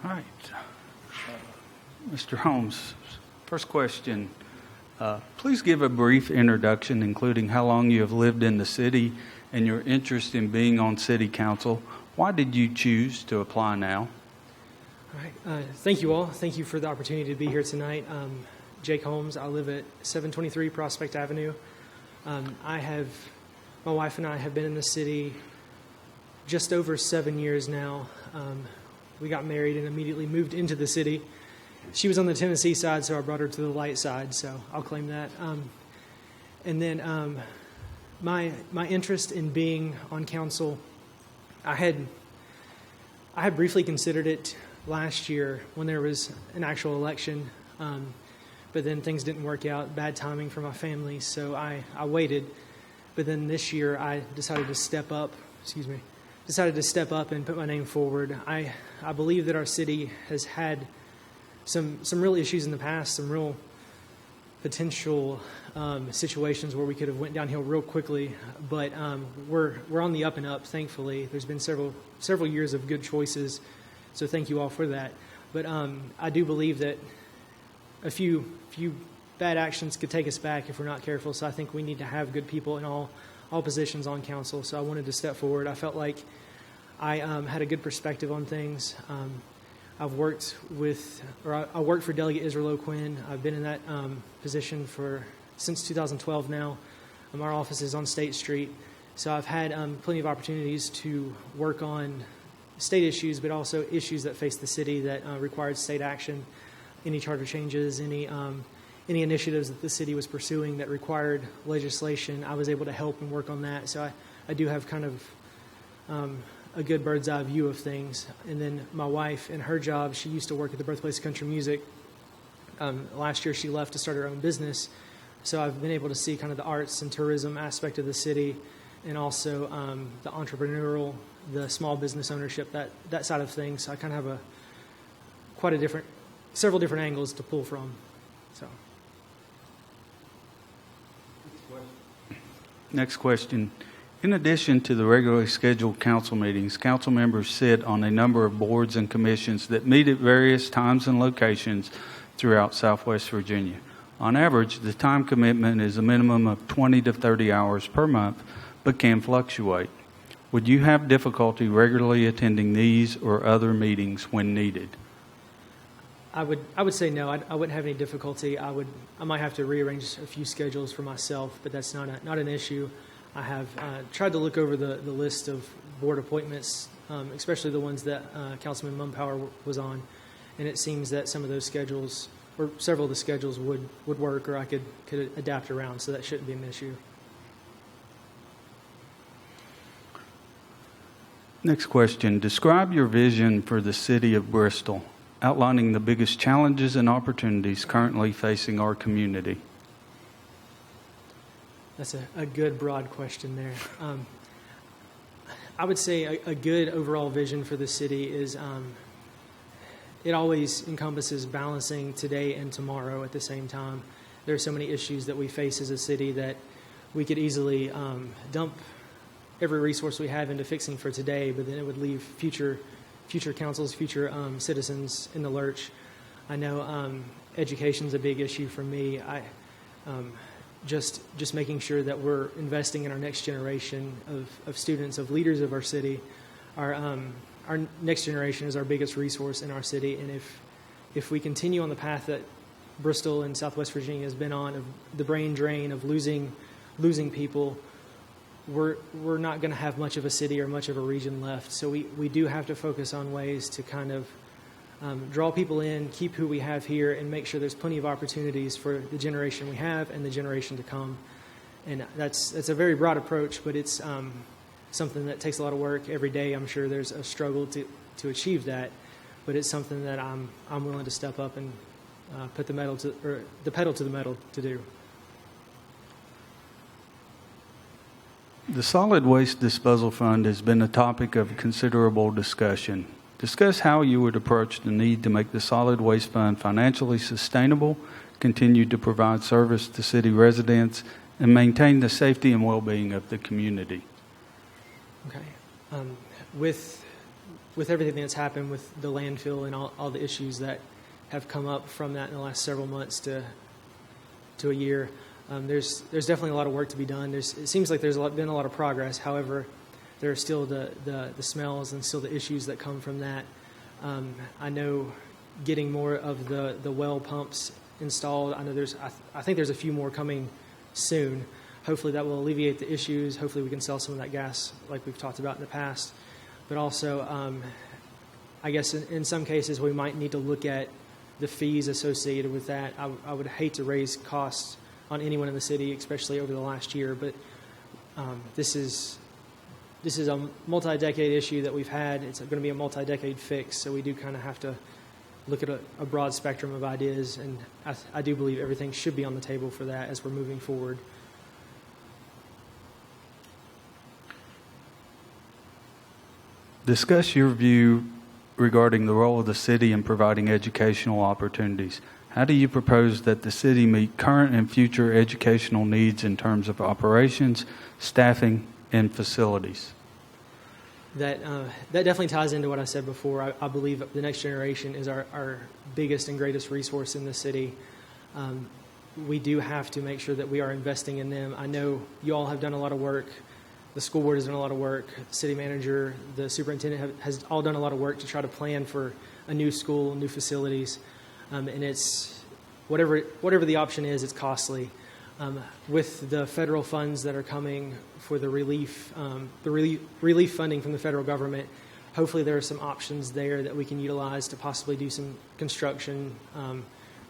All right. Mr. Holmes, first question. Please give a brief introduction, including how long you have lived in the city and your interest in being on city council. Why did you choose to apply now? All right. Thank you all. Thank you for the opportunity to be here tonight. Jake Holmes. I live at 723 Prospect Avenue. My wife and I have been in the city just over 7 years now. We got married and immediately moved into the city. She was on the Tennessee side, so I brought her to the light side, so I'll claim that. And then my interest in being on council, I had briefly considered it last year when there was an actual election, but then things didn't work out, bad timing for my family, so I waited. But then this year I decided to step up and put my name forward. I believe that our city has had some real issues in the past, some real potential situations where we could have went downhill real quickly, but we're on the up and up, thankfully. There's been several years of good choices, so thank you all for that. But I do believe that a few bad actions could take us back if we're not careful, so I think we need to have good people in all positions on council, so I wanted to step forward. I felt like I had a good perspective on things. I worked for Delegate Israel O'Quinn. I've been in that position since 2012 now. Our office is on State Street, so I've had plenty of opportunities to work on state issues, but also issues that face the city that required state action, any charter changes, any initiatives that the city was pursuing that required legislation. I was able to help and work on that, so I do have kind of a good bird's eye view of things. And then my wife, in her job, she used to work at the Birthplace of Country Music. Last year she left to start her own business, so I've been able to see kind of the arts and tourism aspect of the city, and also the entrepreneurial, the small business ownership, that side of things. So I kind of have several different angles to pull from. So. Next question. In addition to the regularly scheduled council meetings, council members sit on a number of boards and commissions that meet at various times and locations throughout Southwest Virginia. On average, the time commitment is a minimum of 20 to 30 hours per month, but can fluctuate. Would you have difficulty regularly attending these or other meetings when needed? I would say no. I wouldn't have any difficulty. I might have to rearrange a few schedules for myself, but that's not an issue. I have tried to look over the list of board appointments, especially the ones that Councilman Mumpower was on, and it seems that some of those schedules, or several of the schedules, would work, or I could adapt around, so that shouldn't be an issue. Next question. Describe your vision for the city of Bristol, outlining the biggest challenges and opportunities currently facing our community. That's a good, broad question there. I would say a good overall vision for the city is it always encompasses balancing today and tomorrow at the same time. There are so many issues that we face as a city that we could easily dump every resource we have into fixing for today, but then it would leave future councils, future citizens in the lurch. I know education's a big issue for me. Just making sure that we're investing in our next generation of students, of leaders of our city. Our next generation is our biggest resource in our city, and if we continue on the path that Bristol and Southwest Virginia has been on, of the brain drain of losing people, we're not going to have much of a city or much of a region left. So we do have to focus on ways to kind of draw people in, keep who we have here, and make sure there's plenty of opportunities for the generation we have and the generation to come. And that's a very broad approach, but it's something that takes a lot of work every day. I'm sure there's a struggle to achieve that, but it's something that I'm willing to step up and put the pedal to the metal to do. The Solid Waste Disposal Fund has been a topic of considerable discussion. Discuss how you would approach the need to make the Solid Waste Fund financially sustainable, continue to provide service to city residents, and maintain the safety and well-being of the community. Okay. With everything that's happened with the landfill and all the issues that have come up from that in the last several months to a year, there's definitely a lot of work to be done. It seems like there's been a lot of progress. However, there are still the smells and still the issues that come from that. I know getting more of the well pumps installed. I know I think there's a few more coming soon. Hopefully that will alleviate the issues. Hopefully we can sell some of that gas like we've talked about in the past. But also, I guess in some cases we might need to look at the fees associated with that. I would hate to raise costs on anyone in the city, especially over the last year. But this is a multi-decade issue that we've had. It's going to be a multi-decade fix, so we do kind of have to look at a broad spectrum of ideas, and I do believe everything should be on the table for that as we're moving forward. Discuss your view regarding the role of the city in providing educational opportunities. How do you propose that the city meet current and future educational needs in terms of operations, staffing, and facilities? That definitely ties into what I said before. I believe the next generation is our biggest and greatest resource in the city. We do have to make sure that we are investing in them. I know you all have done a lot of work. The school board has done a lot of work. The city manager, the superintendent has all done a lot of work to try to plan for a new school, new facilities. And it's whatever the option is, it's costly. With the federal funds that are coming for the relief funding from the federal government, hopefully there are some options there that we can utilize to possibly do some construction,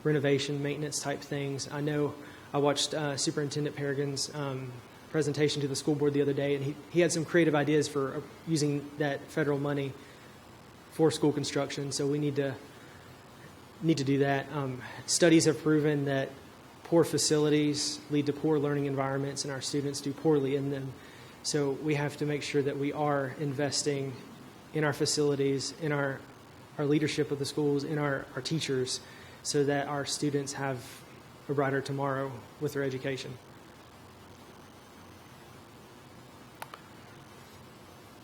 renovation, maintenance type things. I know I watched Superintendent Peregrine's presentation to the school board the other day, and he had some creative ideas for using that federal money for school construction. So we need to do that. Studies have proven that poor facilities lead to poor learning environments, and our students do poorly in them. So we have to make sure that we are investing in our facilities, in our leadership of the schools, in our teachers, so that our students have a brighter tomorrow with their education.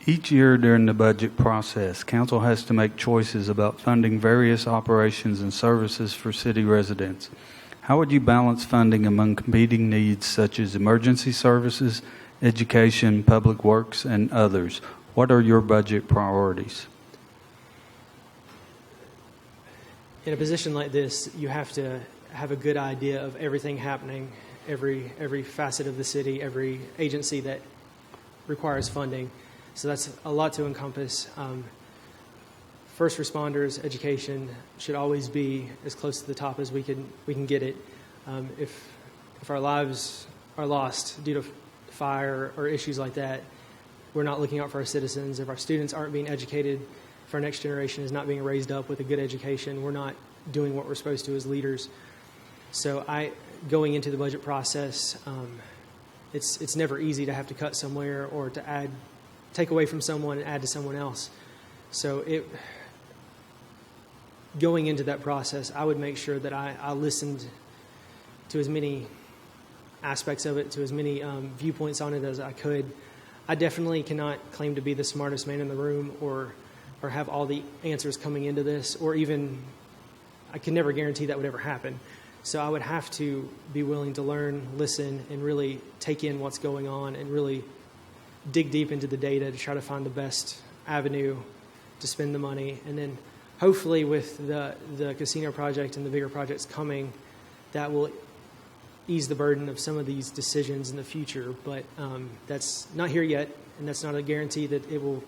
Each year during the budget process, council has to make choices about funding various operations and services for city residents. How would you balance funding among competing needs such as emergency services, education, public works, and others? What are your budget priorities? In a position like this, you have to have a good idea of everything happening, every facet of the city, every agency that requires funding. So that's a lot to encompass. First responders, education should always be as close to the top as we can get it. If our lives are lost due to fire or issues like that, we're not looking out for our citizens. If our students aren't being educated, if our next generation is not being raised up with a good education, we're not doing what we're supposed to as leaders. So going into the budget process, it's never easy to have to cut somewhere or to take away from someone and add to someone else. So going into that process, I would make sure that I listened to as many aspects of it, to as many viewpoints on it as I could. I definitely cannot claim to be the smartest man in the room or have all the answers coming into this, or even I can never guarantee that would ever happen. So I would have to be willing to learn, listen, and really take in what's going on and really dig deep into the data to try to find the best avenue to spend the money. And then hopefully with the casino project and the bigger projects coming, that will ease the burden of some of these decisions in the future. But that's not here yet, and that's not a guarantee that it will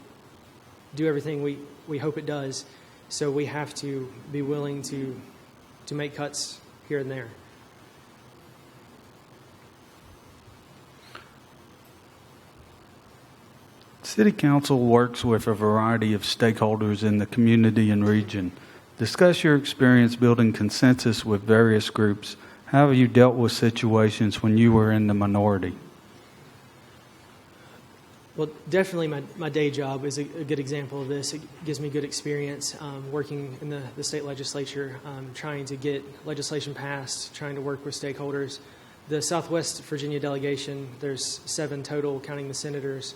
do everything we hope it does. So we have to be willing to make cuts here and there. City Council works with a variety of stakeholders in the community and region. Discuss your experience building consensus with various groups. How have you dealt with situations when you were in the minority? Well, definitely my day job is a good example of this. It gives me good experience working in the state legislature, trying to get legislation passed, trying to work with stakeholders. The Southwest Virginia delegation, there's 7 total, counting the senators,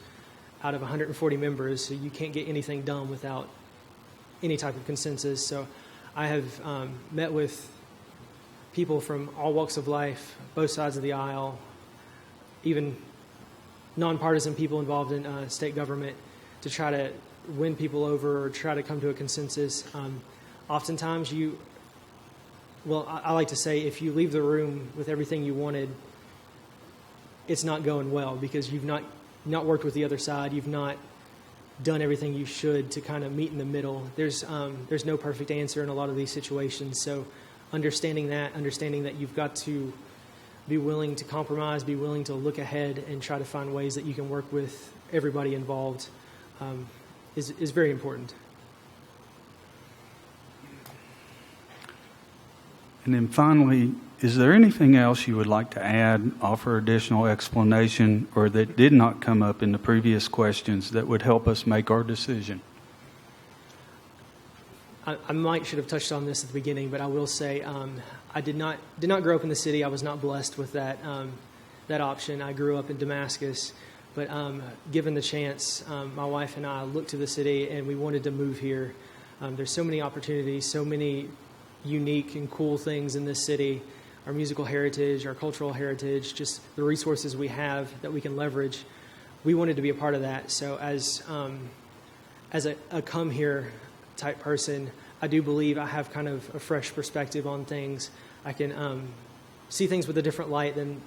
out of 140 members, so you can't get anything done without any type of consensus. So I have met with people from all walks of life, both sides of the aisle, even nonpartisan people involved in state government, to try to win people over or try to come to a consensus. Oftentimes I like to say, if you leave the room with everything you wanted, it's not going well because you've not worked with the other side. You've not done everything you should to kind of meet in the middle. There's no perfect answer in a lot of these situations. So understanding that you've got to be willing to compromise, be willing to look ahead and try to find ways that you can work with everybody involved is very important. And then finally, is there anything else you would like to add, offer additional explanation, or that did not come up in the previous questions that would help us make our decision? I might should have touched on this at the beginning, but I will say I did not grow up in the city. I was not blessed with that option. I grew up in Damascus, but given the chance, my wife and I looked to the city and we wanted to move here. There's so many opportunities, so many unique and cool things in this city. Our musical heritage, our cultural heritage, just the resources we have that we can leverage. We wanted to be a part of that. So as a come here type person, I do believe I have kind of a fresh perspective on things. I can see things with a different light than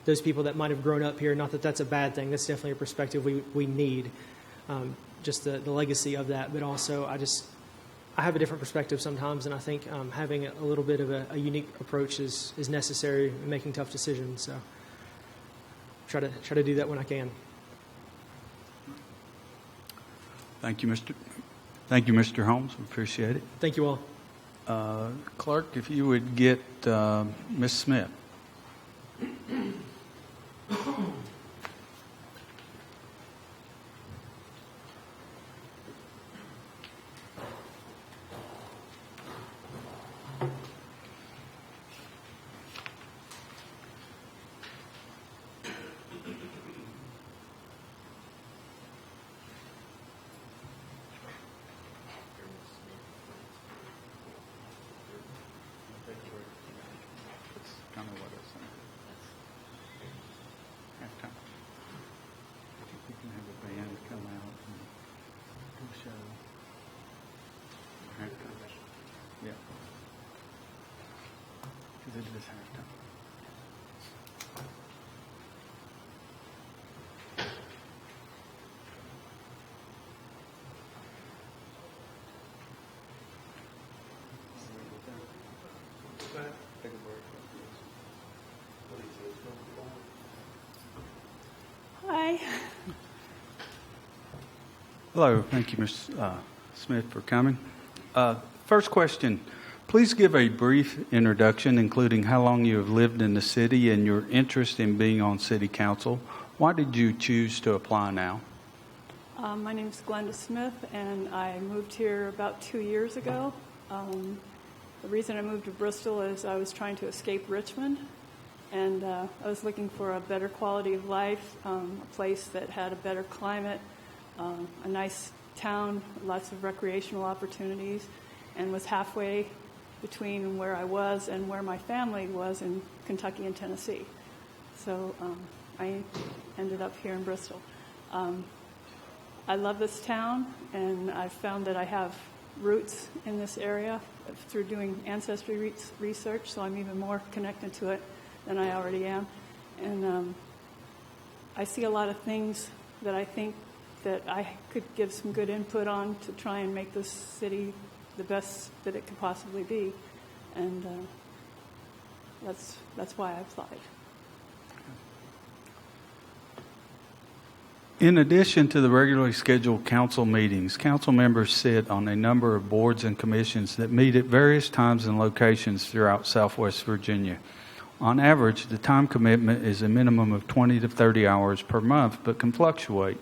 those people that might have grown up here. Not that that's a bad thing. That's definitely a perspective we need, just the legacy of that. But also, I have a different perspective sometimes, and I think having a little bit of a unique approach is necessary in making tough decisions. So try to do that when I can. Thank you, Mr. Holmes. We appreciate it. Thank you all. Clerk, if you would get Ms. Smith. Hi. Hello. Thank you, Ms. Smith, for coming. First question. Please give a brief introduction, including how long you have lived in the city and your interest in being on City Council. Why did you choose to apply now? My name is Glenda Smith, and I moved here about 2 years ago. The reason I moved to Bristol is I was trying to escape Richmond, and I was looking for a better quality of life, a place that had a better climate, a nice town, lots of recreational opportunities. and was halfway between where I was and where my family was in Kentucky and Tennessee. So I ended up here in Bristol. I love this town, and I've found that I have roots in this area through doing ancestry research, so I'm even more connected to it than I already am. And I see a lot of things that I think that I could give some good input on to try and make this city the best that it could possibly be. And that's why I applied. In addition to the regularly scheduled council meetings, council members sit on a number of boards and commissions that meet at various times and locations throughout Southwest Virginia. On average, the time commitment is a minimum of 20 to 30 hours per month, but can fluctuate.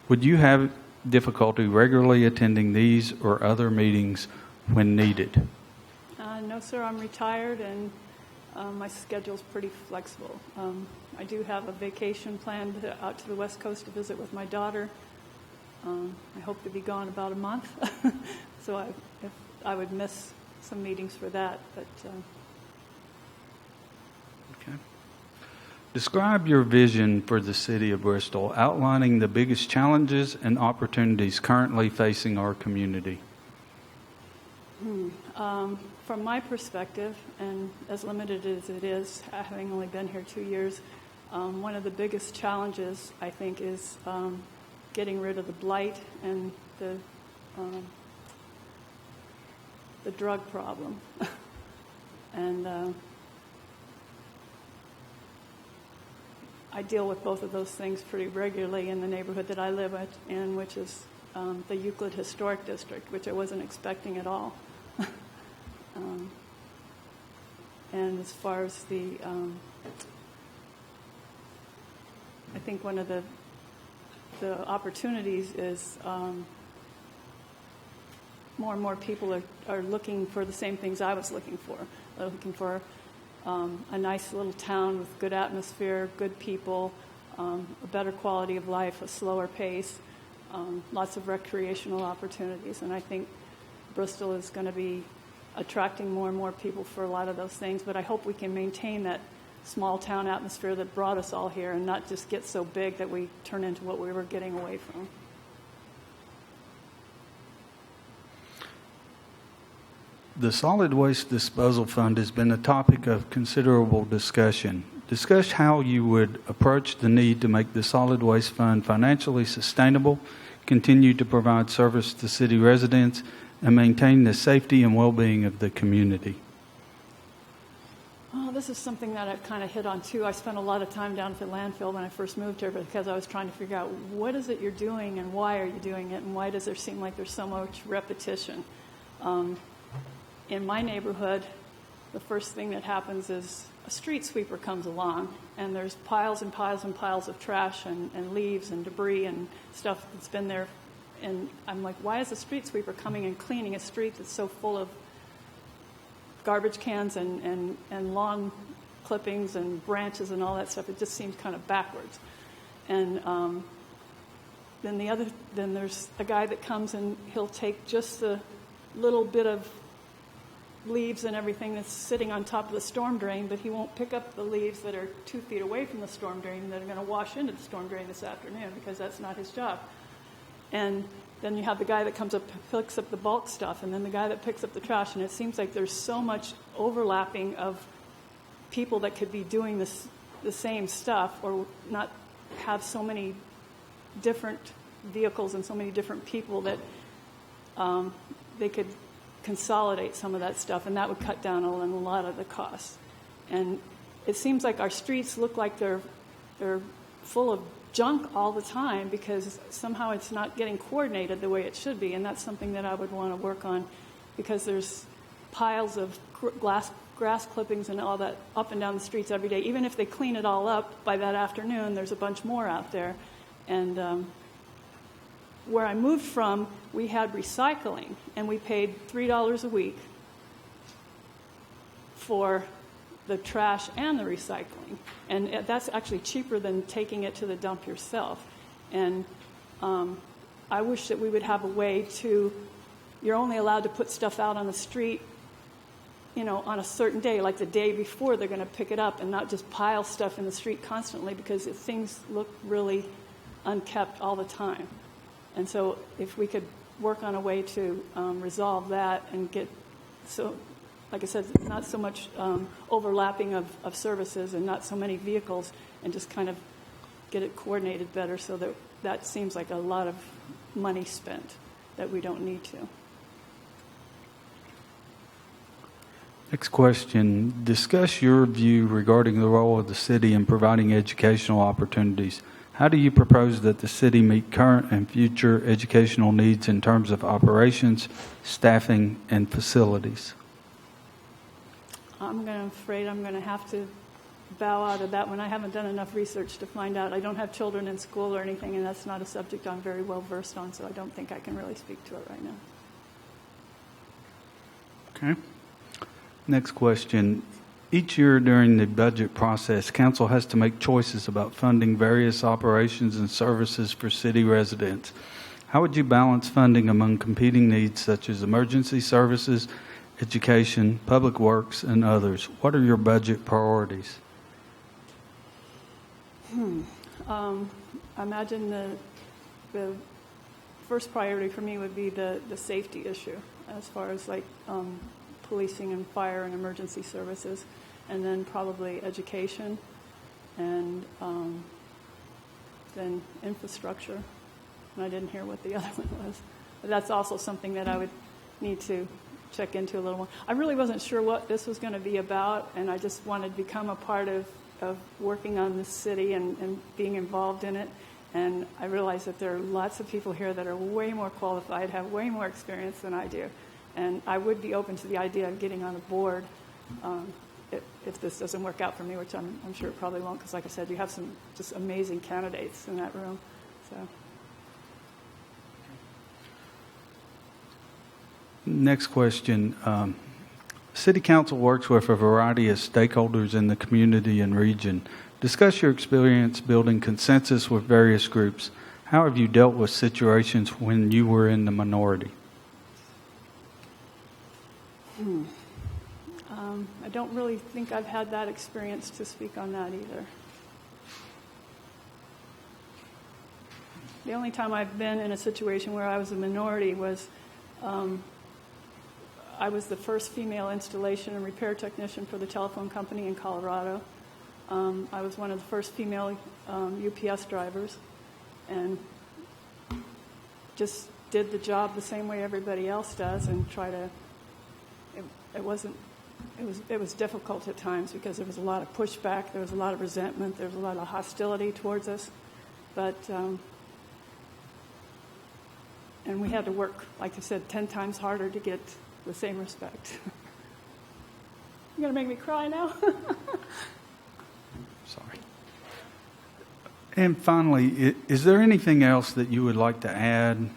Would you have difficulty regularly attending these or other meetings when needed? No, sir, I'm retired, and my schedule's pretty flexible. I do have a vacation planned out to the West Coast to visit with my daughter. I hope to be gone about a month, so if I would miss some meetings for that. But Okay. Describe your vision for the city of Bristol, outlining the biggest challenges and opportunities currently facing our community. From my perspective, and as limited as it is, having only been here 2 years, one of the biggest challenges, I think, is getting rid of the blight and the drug problem. And I deal with both of those things pretty regularly in the neighborhood that I live in, which is the Euclid Historic District, which I wasn't expecting at all. And as far as I think one of the opportunities is more and more people are looking for the same things I was looking for. They're looking for a nice little town with good atmosphere, good people, a better quality of life, a slower pace, lots of recreational opportunities. And I think Bristol is going to be attracting more and more people for a lot of those things. But I hope we can maintain that small town atmosphere that brought us all here and not just get so big that we turn into what we were getting away from. The Solid Waste Disposal Fund has been a topic of considerable discussion. Discuss how you would approach the need to make the Solid Waste Fund financially sustainable, continue to provide service to city residents, and maintain the safety and well-being of the community. Oh, this is something that I've kind of hit on too. I spent a lot of time down at the landfill when I first moved here because I was trying to figure out what is it you're doing and why are you doing it and why does there seem like there's so much repetition. In my neighborhood, the first thing that happens is a street sweeper comes along and there's piles and piles and piles of trash and leaves and debris and stuff that's been there. And I'm like, why is a street sweeper coming and cleaning a street that's so full of garbage cans and lawn clippings and branches and all that stuff? It just seems kind of backwards. And then there's a guy that comes and he'll take just the little bit of leaves and everything that's sitting on top of the storm drain, but he won't pick up the leaves that are 2 feet away from the storm drain that are going to wash into the storm drain this afternoon because that's not his job. And then you have the guy that comes up, picks up the bulk stuff, and then the guy that picks up the trash, and it seems like there's so much overlapping of people that could be doing the same stuff or not have so many different vehicles and so many different people that they could consolidate some of that stuff, and that would cut down on a lot of the costs. And it seems like our streets look like they're full of junk all the time because somehow it's not getting coordinated the way it should be, and that's something that I would want to work on because there's piles of grass clippings and all that up and down the streets every day. Even if they clean it all up by that afternoon, there's a bunch more out there. And where I moved from, we had recycling, and we paid $3 a week for the trash and the recycling. And that's actually cheaper than taking it to the dump yourself. And I wish that we would have a way to, you're only allowed to put stuff out on the street, on a certain day, like the day before they're going to pick it up, and not just pile stuff in the street constantly, because things look really unkept all the time. And so if we could work on a way to resolve that and get, so like I said, not so much overlapping of services and not so many vehicles, and just kind of get it coordinated better, so that seems like a lot of money spent that we don't need to. Next question. Discuss your view regarding the role of the city in providing educational opportunities. How do you propose that the city meet current and future educational needs in terms of operations, staffing, and facilities? I'm afraid I'm going to have to bow out of that one. I haven't done enough research to find out. I don't have children in school or anything, and that's not a subject I'm very well versed on, so I don't think I can really speak to it right now. Okay. Next question. Each year during the budget process, council has to make choices about funding various operations and services for city residents. How would you balance funding among competing needs such as emergency services, education, public works, and others? What are your budget priorities? I imagine the first priority for me would be the safety issue, as far as policing and fire and emergency services, and then probably education, and then infrastructure. And I didn't hear what the other one was. But that's also something that I would need to check into a little more. I really wasn't sure what this was going to be about, and I just wanted to become a part of working on this city and being involved in it. And I realized that there are lots of people here that are way more qualified, have way more experience than I do. And I would be open to the idea of getting on a board if this doesn't work out for me, which I'm sure it probably won't, because like I said, you have some just amazing candidates in that room. So. Next question. City Council works with a variety of stakeholders in the community and region. Discuss your experience building consensus with various groups. How have you dealt with situations when you were in the minority? I don't really think I've had that experience to speak on that either. The only time I've been in a situation where I was a minority was I was the first female installation and repair technician for the telephone company in Colorado. I was one of the first female UPS drivers, and just did the job the same way everybody else does, and try to. It was difficult at times because there was a lot of pushback, there was a lot of resentment, there was a lot of hostility towards us, but and we had to work, like I said, 10 times harder to get the same respect. You're going to make me cry now? Sorry. And finally, is there anything else that you would like to add,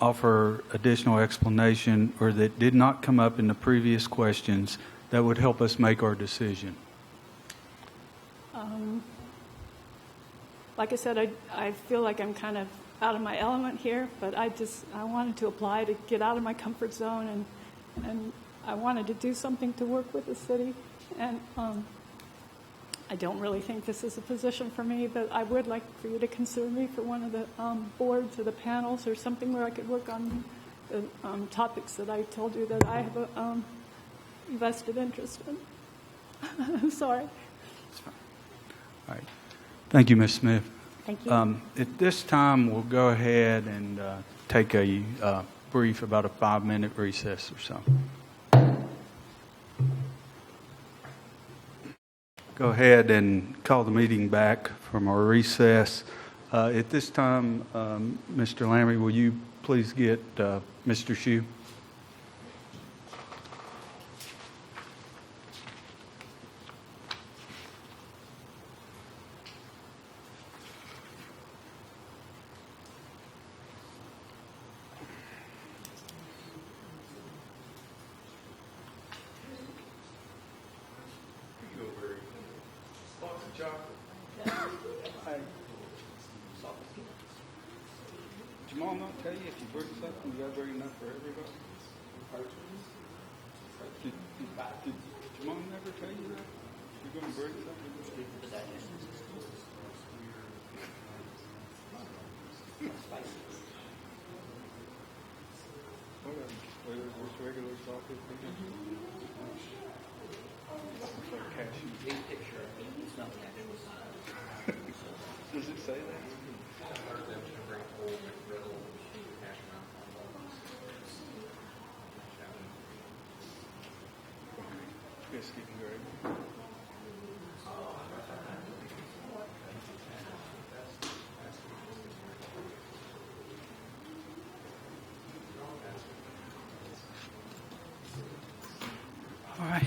offer additional explanation, or that did not come up in the previous questions that would help us make our decision? Like I said, I feel like I'm kind of out of my element here, but I wanted to apply to get out of my comfort zone, and I wanted to do something to work with the city, and I don't really think this is a position for me, but I would like for you to consider me for one of the boards or the panels or something where I could work on the topics that I told you that I have a vested interest in. I'm sorry. That's fine. All right. Thank you, Ms. Smith. Thank you. At this time, we'll go ahead and take a brief, about a 5-minute recess or so. Go ahead and call the meeting back from our recess. At this time, Mr. Lamry, will you please get Mr. Shue? Did your mom not tell you if you bring something, you got to bring enough for everybody? Did Jamon never tell you that? You're going to break something? Just regular sausage? Does it say that? Biscuit and gravy. All right.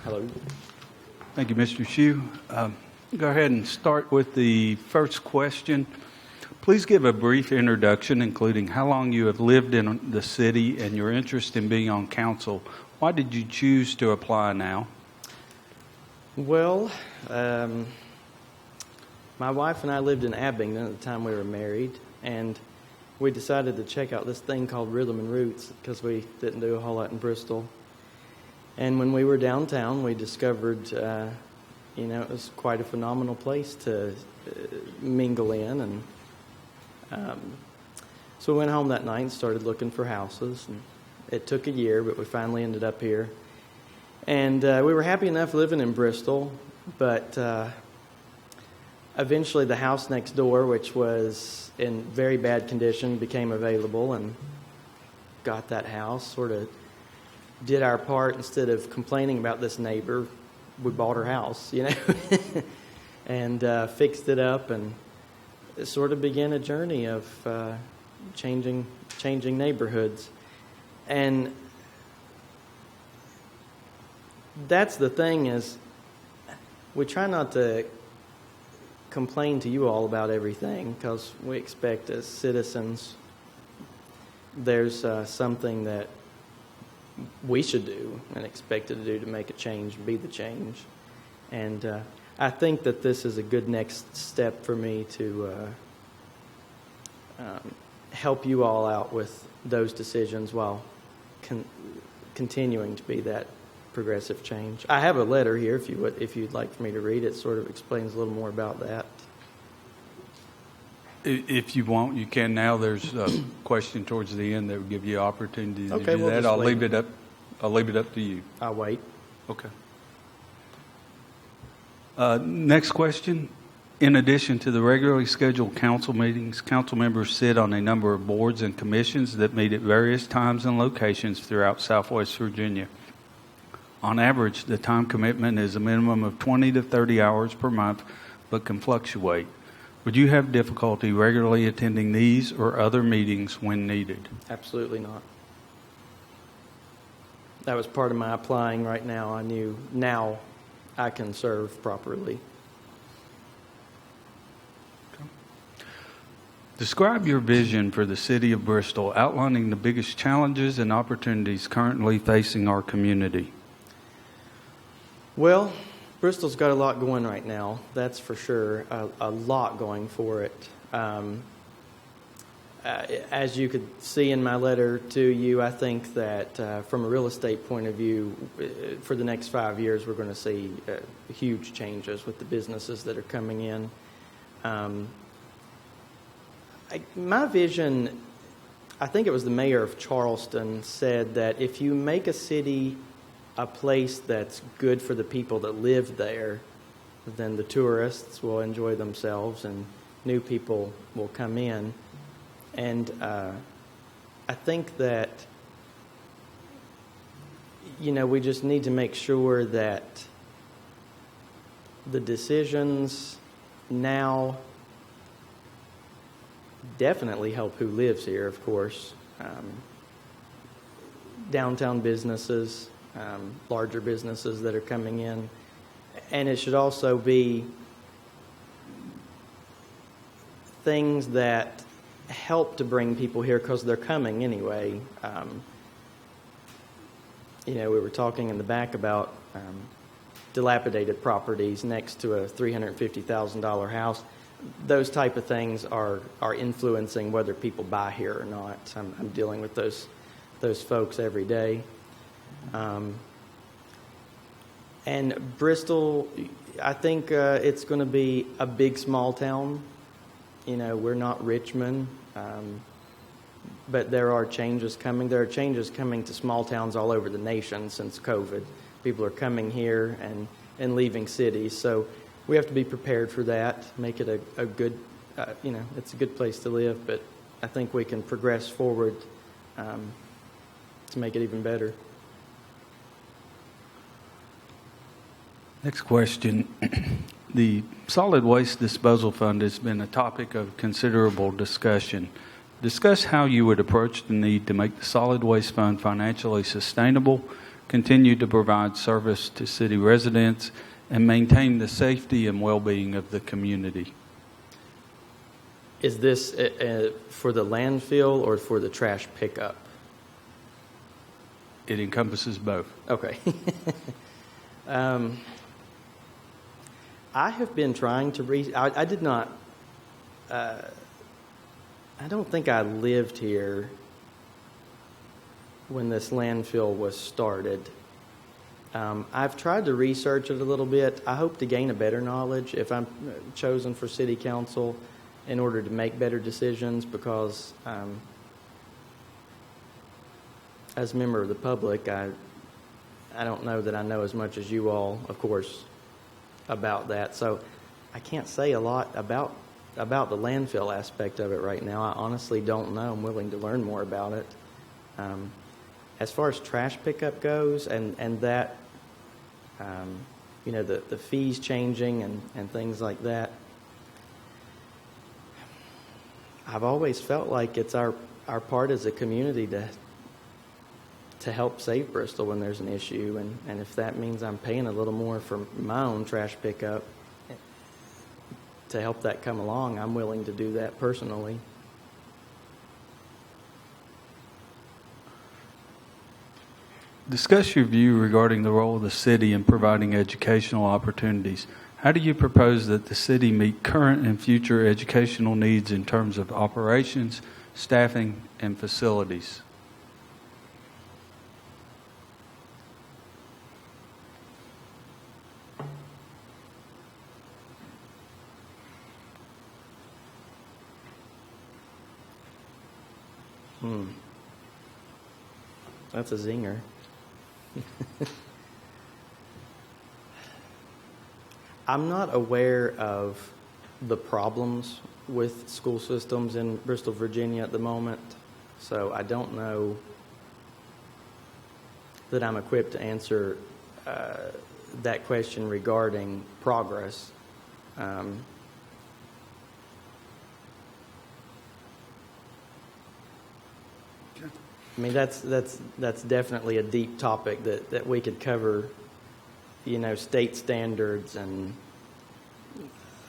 Hello. Thank you, Mr. Shue. Go ahead and start with the first question. Please give a brief introduction, including how long you have lived in the city and your interest in being on council. Why did you choose to apply now? Well, my wife and I lived in Abingdon at the time we were married, and we decided to check out this thing called Rhythm and Roots because we didn't do a whole lot in Bristol. And when we were downtown, we discovered, it was quite a phenomenal place to mingle in. And so we went home that night and started looking for houses. And it took a year, but we finally ended up here. And we were happy enough living in Bristol, but eventually the house next door, which was in very bad condition, became available and got that house, sort of did our part. Instead of complaining about this neighbor, we bought her house, and fixed it up, and it sort of began a journey of changing neighborhoods. And that's the thing, is we try not to complain to you all about everything, because we expect as citizens there's something that we should do and expected to do to make a change, be the change. And I think that this is a good next step for me to help you all out with those decisions while continuing to be that progressive change. I have a letter here if you'd like for me to read it. It sort of explains a little more about that. If you want, you can now. There's a question towards the end that will give you opportunity to Okay, do we'll that. just I'll wait. leave it up. I'll leave it up to you. I'll wait. Okay. Next question. In addition to the regularly scheduled council meetings, council members sit on a number of boards and commissions that meet at various times and locations throughout Southwest Virginia. On average, the time commitment is a minimum of 20 to 30 hours per month, but can fluctuate. Would you have difficulty regularly attending these or other meetings when needed? Absolutely not. That was part of my applying right now. I knew now I can serve properly. Describe your vision for the city of Bristol, outlining the biggest challenges and opportunities currently facing our community. Well, Bristol's got a lot going right now, that's for sure, a lot going for it. As you could see in my letter to you, I think that from a real estate point of view, for the next 5 years, we're going to see huge changes with the businesses that are coming in. My vision, I think it was the mayor of Charleston said that if you make a city a place that's good for the people that live there, then the tourists will enjoy themselves and new people will come in. And I think that, we just need to make sure that the decisions now definitely help who lives here, of course. Downtown businesses, larger businesses that are coming in. And it should also be things that help to bring people here because they're coming anyway. We were talking in the back about dilapidated properties next to a $350,000 house. Those type of things are influencing whether people buy here or not. I'm dealing with those those folks every day. And Bristol, I think it's going to be a big small town. You know, we're not Richmond, but there are changes coming. There are changes coming to small towns all over the nation since COVID. People are coming here and leaving cities. So we have to be prepared for that, make it a good, it's a good place to live. But I think we can progress forward to make it even better. Next question. The solid waste disposal fund has been a topic of considerable discussion. Discuss how you would approach the need to make the solid waste fund financially sustainable, continue to provide service to city residents, and maintain the safety and well-being of the community. Is this for the landfill or for the trash pickup? It encompasses both. Okay. I have been trying to I did not. I don't think I lived here when this landfill was started. I've tried to research it a little bit. I hope to gain a better knowledge if I'm chosen for city council in order to make better decisions, because as a member of the public, I don't know that I know as much as you all, of course, about that. So I can't say a lot about the landfill aspect of it right now. I honestly don't know. I'm willing to learn more about it. As far as trash pickup goes, and that, the fees changing and things like that, I've always felt like it's our part as a community to help save Bristol when there's an issue, and if that means I'm paying a little more for my own trash pickup to help that come along, I'm willing to do that personally. Discuss your view regarding the role of the city in providing educational opportunities. How do you propose that the city meet current and future educational needs in terms of operations, staffing, and facilities? That's a zinger. I'm not aware of the problems with school systems in Bristol, Virginia at the moment, so I don't know that I'm equipped to answer that question regarding progress. I mean, that's definitely a deep topic that we could cover, state standards and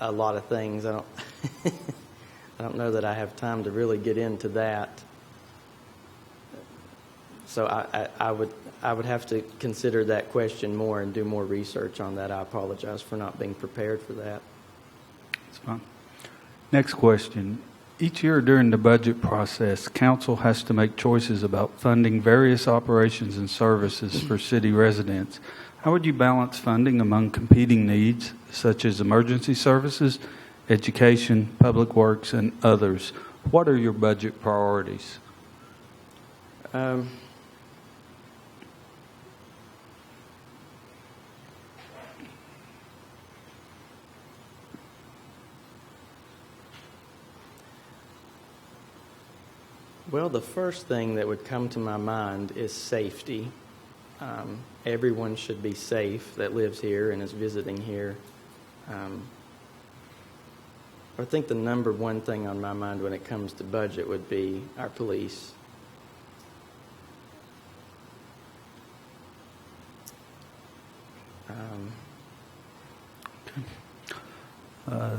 a lot of things. I don't know that I have time to really get into that. So I would have to consider that question more and do more research on that. I apologize for not being prepared for that. That's fine. Next question. Each year during the budget process, council has to make choices about funding various operations and services for city residents. How would you balance funding among competing needs, such as emergency services, education, public works, and others? What are your budget priorities? Well, the first thing that would come to my mind is safety. Everyone should be safe that lives here and is visiting here. I think the number one thing on my mind when it comes to budget would be our police.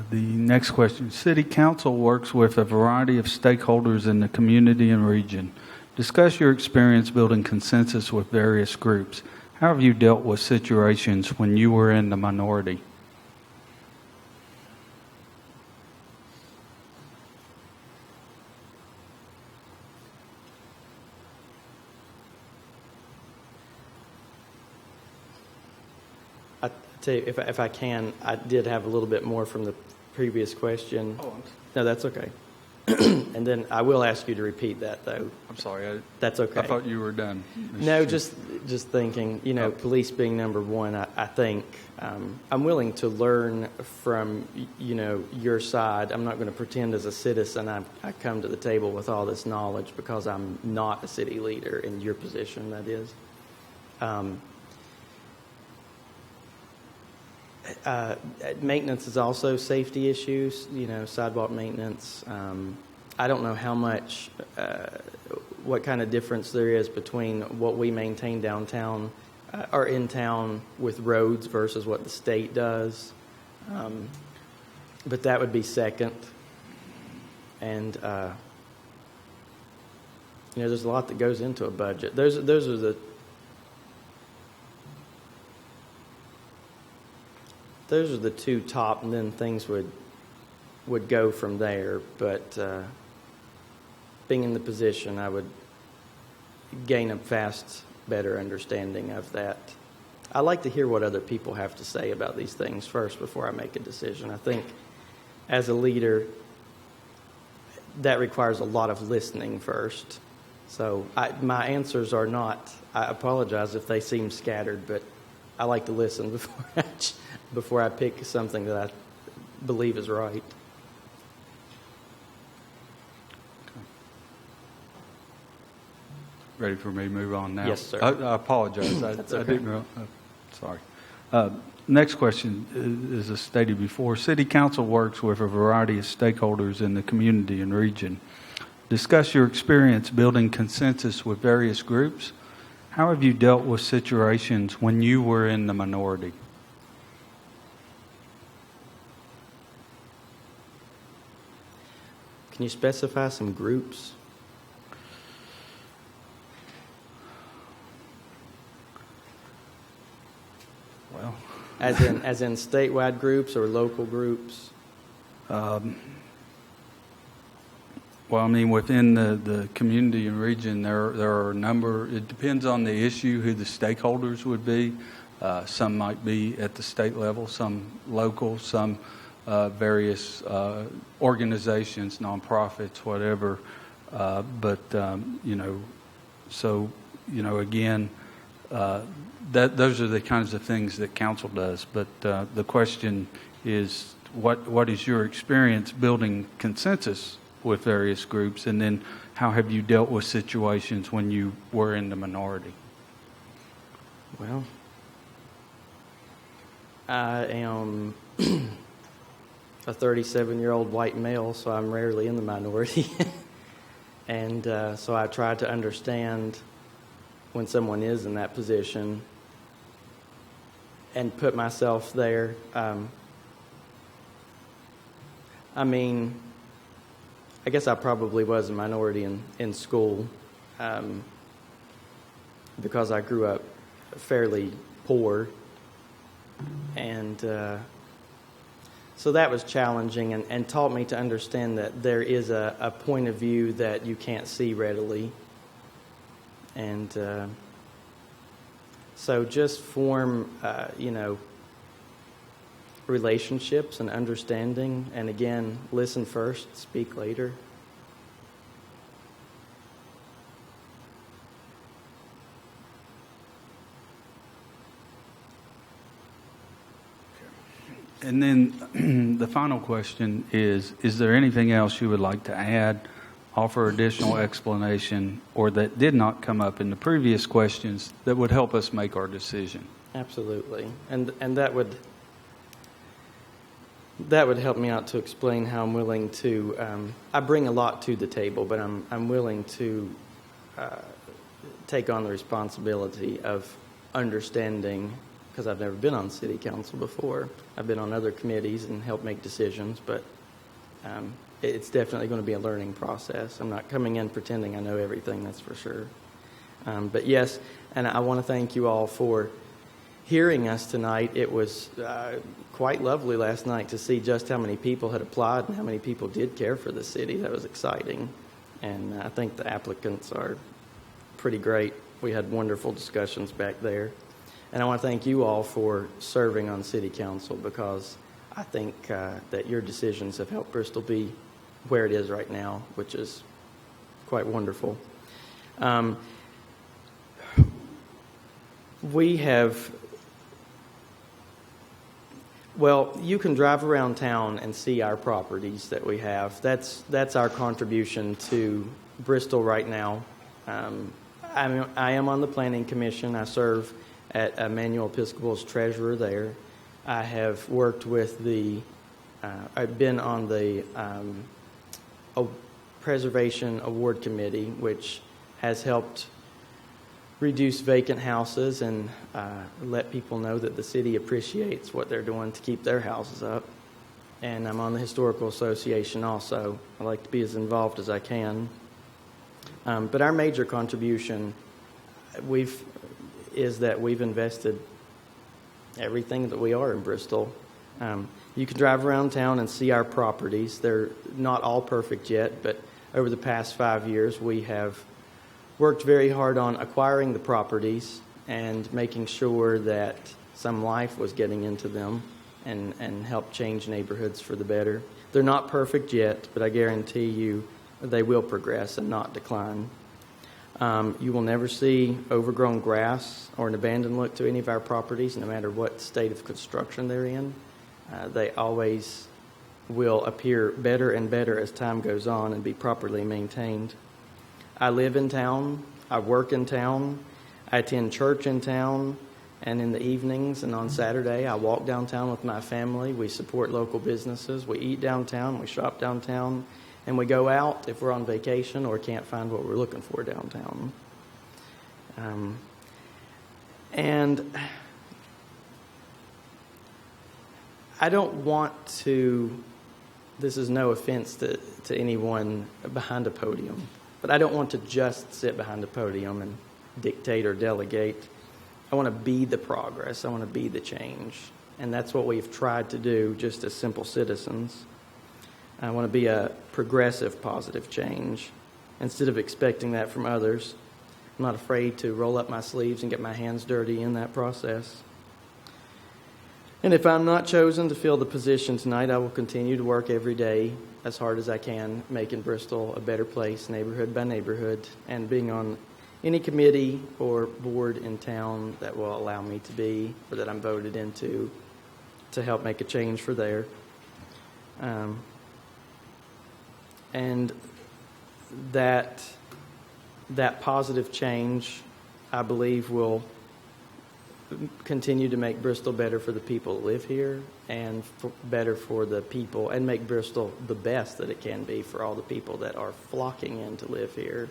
The next question. City Council works with a variety of stakeholders in the community and region. Discuss your experience building consensus with various groups. How have you dealt with situations when you were in the minority? I tell you, if I can, I did have a little bit more from the previous question. Oh, No, that's okay. And then I will ask you to repeat that, though. I'm sorry. That's okay. I thought you were done. No, just thinking, police being number one, I think I'm willing to learn from, your side. I'm not going to pretend as a citizen I come to the table with all this knowledge because I'm not a city leader in your position, that is. Maintenance is also safety issues, sidewalk maintenance. I don't know how much, what kind of difference there is between what we maintain downtown or in town with roads versus what the state does. But that would be second. And, there's a lot that goes into a budget. Those are the two top, and then things would go from there. But being in the position, I would gain a better understanding of that. I like to hear what other people have to say about these things first before I make a decision. I think as a leader, that requires a lot of listening first. So my answers are not, I apologize if they seem scattered, but I like to listen before I pick something that I believe is right. Ready for me to move on now? Yes, sir. I apologize. That's I okay. didn't real- sorry. Next question is as stated before. City Council works with a variety of stakeholders in the community and region. Discuss your experience building consensus with various groups. How have you dealt with situations when you were in the minority? Can you specify some groups? Well, As in statewide groups or local groups? Well, I mean, within the community and region, there are a number. It depends on the issue, who the stakeholders would be. Some might be at the state level, some local, some various organizations, nonprofits, whatever. Again, those are the kinds of things that council does. But the question is, what is your experience building consensus with various groups, and then how have you dealt with situations when you were in the minority? Well, I am a 37-year-old white male, so I'm rarely in the minority. And so I try to understand when someone is in that position and put myself there. I guess I probably was a minority in school because I grew up fairly poor. And so that was challenging and taught me to understand that there is a point of view that you can't see readily. And so just form, relationships and understanding. And again, listen first, speak later. And then the final question is there anything else you would like to add, offer additional explanation, or that did not come up in the previous questions that would help us make our decision? Absolutely. And that would help me out to explain how I'm willing to, I bring a lot to the table, but I'm willing to take on the responsibility of understanding, because I've never been on city council before. I've been on other committees and helped make decisions, but it's definitely going to be a learning process. I'm not coming in pretending I know everything, that's for sure. But yes, and I want to thank you all for hearing us tonight. It was quite lovely last night to see just how many people had applied and how many people did care for the city. That was exciting. And I think the applicants are pretty great. We had wonderful discussions back there. And I want to thank you all for serving on City Council, because I think that your decisions have helped Bristol be where it is right now, which is quite wonderful. We have, well, you can drive around town and see our properties that we have. That's our contribution to Bristol right now. I am on the Planning Commission. I serve at Emmanuel Episcopal's treasurer there. I have worked with I've been on the Preservation Award Committee, which has helped reduce vacant houses and let people know that the city appreciates what they're doing to keep their houses up. And I'm on the Historical Association also. I like to be as involved as I can. But our major contribution is that we've invested everything that we are in Bristol. You can drive around town and see our properties. They're not all perfect yet, but over the past 5 years, we have worked very hard on acquiring the properties and making sure that some life was getting into them and help change neighborhoods for the better. They're not perfect yet, but I guarantee you they will progress and not decline. You will never see overgrown grass or an abandoned look to any of our properties, no matter what state of construction they're in. They always will appear better and better as time goes on and be properly maintained. I live in town, I work in town, I attend church in town, and in the evenings and on Saturday I walk downtown with my family. We support local businesses, we eat downtown, we shop downtown, and we go out if we're on vacation or can't find what we're looking for downtown. And I don't want to, this is no offense to anyone behind a podium, but I don't want to just sit behind a podium and dictate or delegate. I want to be the progress. I want to be the change. And that's what we've tried to do just as simple citizens. I want to be a progressive, positive change instead of expecting that from others. I'm not afraid to roll up my sleeves and get my hands dirty in that process. And if I'm not chosen to fill the position tonight, I will continue to work every day as hard as I can, making Bristol a better place, neighborhood by neighborhood, and being on any committee or board in town that will allow me to be, or that I'm voted into, to help make a change for there. And that positive change, I believe, will continue to make Bristol better for the people that live here and better for the people, and make Bristol the best that it can be for all the people that are flocking in to live here.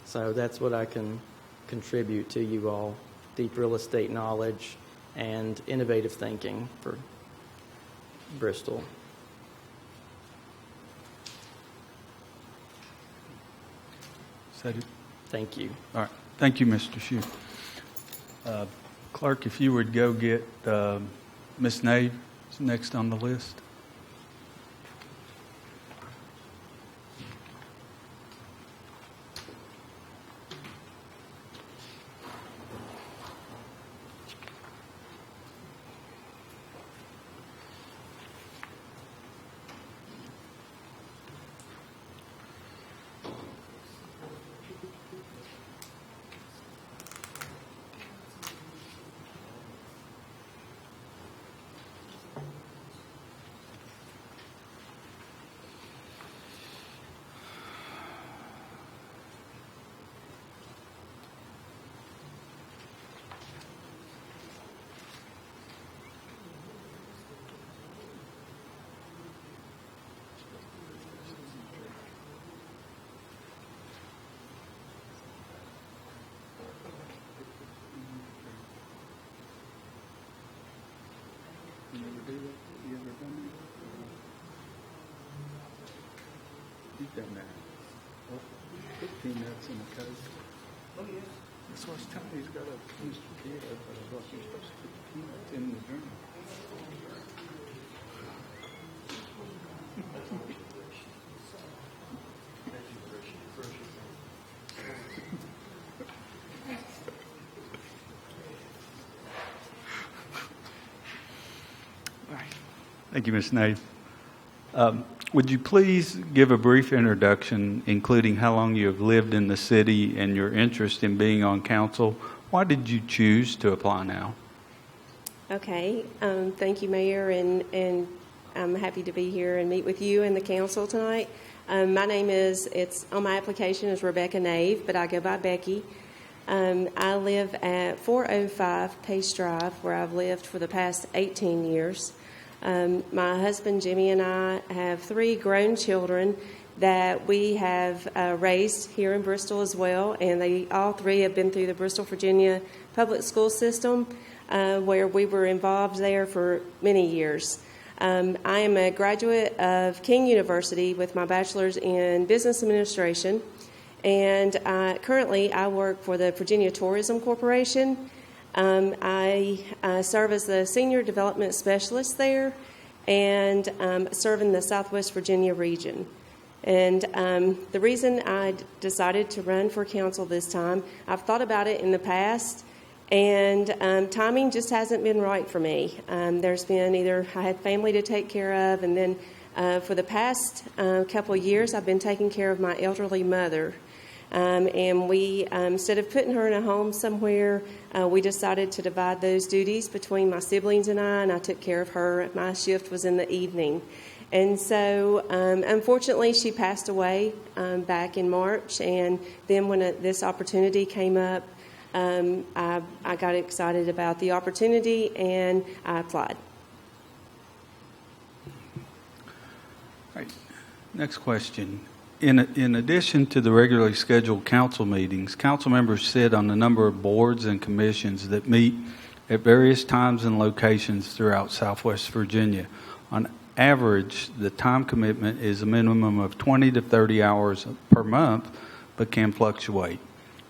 So that's what I can contribute to you all: deep real estate knowledge and innovative thinking for Bristol. Is that it? Thank you. All right. Thank you, Mr. Shue. Clerk, if you would go get Ms. Nave next on the list. You ever do that? You ever done that? You've done that. Well, 15 minutes in the code. Oh, yeah. That's what I was telling you. He's got a Mr. Kid, but I thought you're supposed to put 15 minutes in the journal. Thank you, Ms. Nave. Would you please give a brief introduction, including how long you have lived in the city and your interest in being on council? Why did you choose to apply now? Okay. Thank you, Mayor, and I'm happy to be here and meet with you and the council tonight. My name it's on my application is Rebecca Nave, but I go by Becky. I live at 405 Pace Drive, where I've lived for the past 18 years. My husband, Jimmy, and I have 3 grown children that we have raised here in Bristol as well, and they all 3 have been through the Bristol, Virginia public school system, where we were involved there for many years. I am a graduate of King University with my bachelor's in business administration, and currently I work for the Virginia Tourism Corporation. I serve as the Senior Development Specialist there and serve in the Southwest Virginia region. And the reason I decided to run for council this time, I've thought about it in the past, and timing just hasn't been right for me. There's been either I had family to take care of, and then for the past couple of years I've been taking care of my elderly mother. And we, instead of putting her in a home somewhere, we decided to divide those duties between my siblings and I took care of her. My shift was in the evening. And so, unfortunately, she passed away back in March, and then when this opportunity came up, I got excited about the opportunity, and I applied. All right. Next question. In addition to the regularly scheduled council meetings, council members sit on a number of boards and commissions that meet at various times and locations throughout Southwest Virginia. On average, the time commitment is a minimum of 20 to 30 hours per month, but can fluctuate.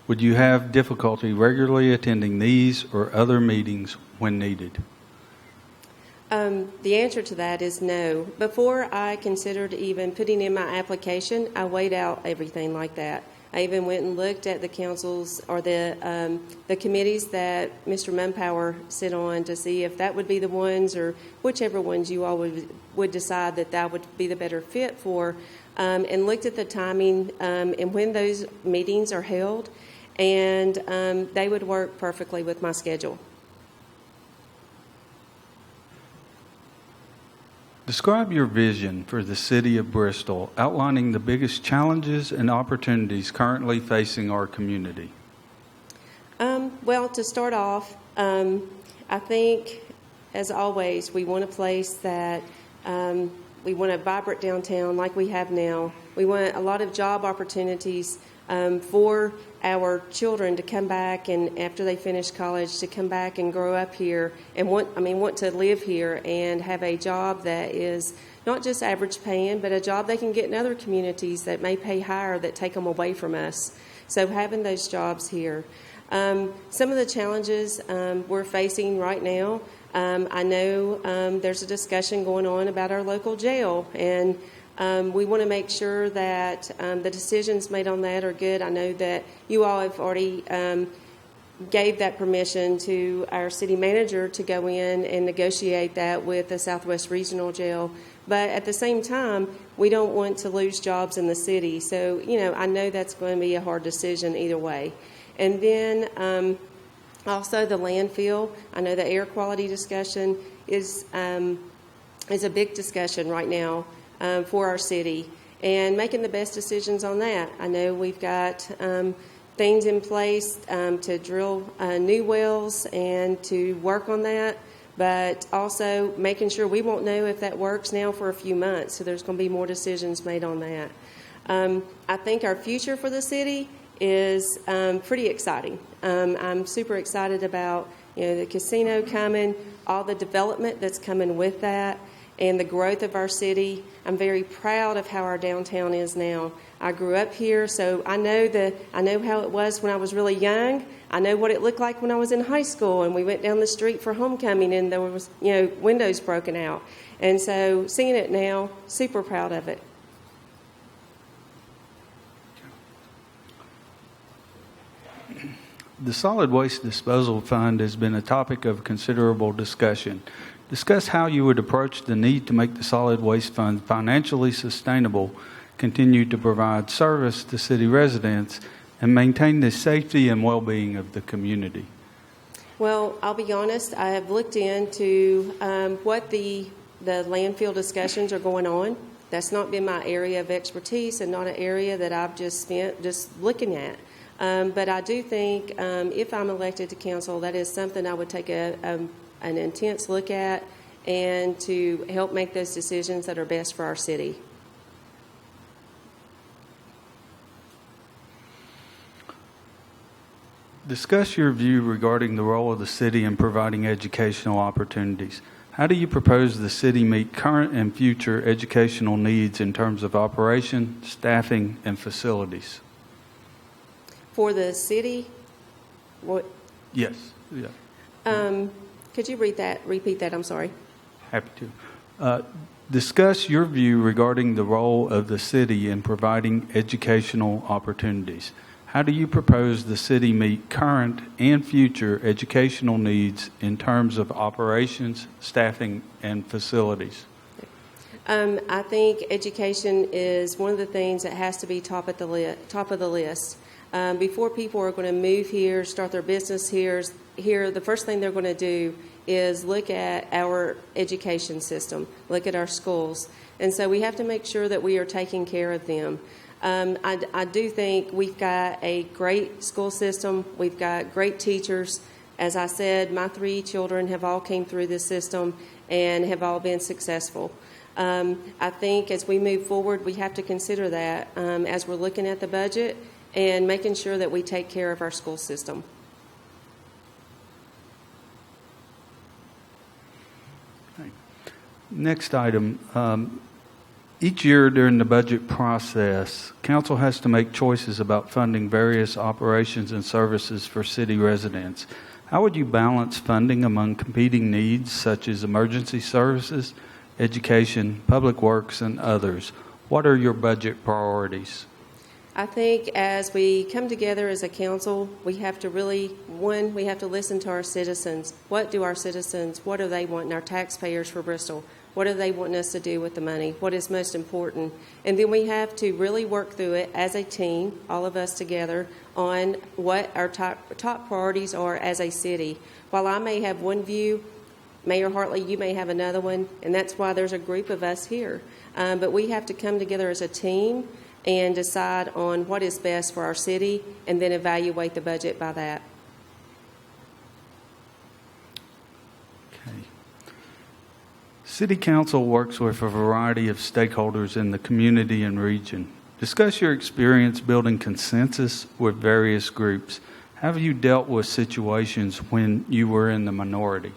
Would you have difficulty regularly attending these or other meetings when needed? The answer to that is no. Before I considered even putting in my application, I weighed out everything like that. I even went and looked at the councils or the committees that Mr. Mumpower sit on to see if that would be the ones or whichever ones you all would decide that would be the better fit for, and looked at the timing and when those meetings are held, and they would work perfectly with my schedule. Describe your vision for the city of Bristol, outlining the biggest challenges and opportunities currently facing our community. Well, to start off, I think, as always, we want a place that we want a vibrant downtown like we have now. We want a lot of job opportunities for our children to come back, and after they finish college, to come back and grow up here and want to live here and have a job that is not just average paying, but a job they can get in other communities that may pay higher that take them away from us. So having those jobs here. Some of the challenges we're facing right now, I know there's a discussion going on about our local jail, and we want to make sure that the decisions made on that are good. I know that you all have already gave that permission to our city manager to go in and negotiate that with the Southwest Regional Jail. But at the same time, we don't want to lose jobs in the city. So, I know that's going to be a hard decision either way. And then also the landfill. I know the air quality discussion is a big discussion right now. For our city, and making the best decisions on that. I know we've got things in place to drill new wells and to work on that, but also making sure we won't know if that works now for a few months, so there's going to be more decisions made on that. I think our future for the city is pretty exciting. I'm super excited about the casino coming, all the development that's coming with that, and the growth of our city. I'm very proud of how our downtown is now. I grew up here, so I know how it was when I was really young. I know what it looked like when I was in high school and we went down the street for homecoming and there was, windows broken out. And so seeing it now, super proud of it. The Solid Waste Disposal Fund has been a topic of considerable discussion. Discuss how you would approach the need to make the solid waste fund financially sustainable, continue to provide service to city residents, and maintain the safety and well-being of the community. Well, I'll be honest, I have looked into what the landfill discussions are going on. That's not been my area of expertise and not an area that I've just spent just looking at. But I do think if I'm elected to council, that is something I would take an intense look at and to help make those decisions that are best for our city. Discuss your view regarding the role of the city in providing educational opportunities. How do you propose the city meet current and future educational needs in terms of operation, staffing, and facilities? For the city, what? Yes. Yeah. Could you repeat that? I'm sorry. Happy to. Discuss your view regarding the role of the city in providing educational opportunities. How do you propose the city meet current and future educational needs in terms of operations, staffing, and facilities? I think education is one of the things that has to be top of the list. Before people are going to move here, start their business here, the first thing they're going to do is look at our education system, look at our schools. And so we have to make sure that we are taking care of them. I do think we've got a great school system. We've got great teachers. As I said, my 3 children have all came through this system and have all been successful. I think as we move forward, we have to consider that as we're looking at the budget and making sure that we take care of our school system. Next item. Each year during the budget process, council has to make choices about funding various operations and services for city residents. How would you balance funding among competing needs such as emergency services, education, public works, and others? What are your budget priorities? I think as we come together as a council, we have to we have to listen to our citizens. What do they want, and our taxpayers for Bristol? What do they want us to do with the money? What is most important? And then we have to really work through it as a team, all of us together, on what our top priorities are as a city. While I may have one view, Mayor Hartley, you may have another one, and that's why there's a group of us here. But we have to come together as a team and decide on what is best for our city and then evaluate the budget by that. City Council works with a variety of stakeholders in the community and region. Discuss your experience building consensus with various groups. How have you dealt with situations when you were in the minority?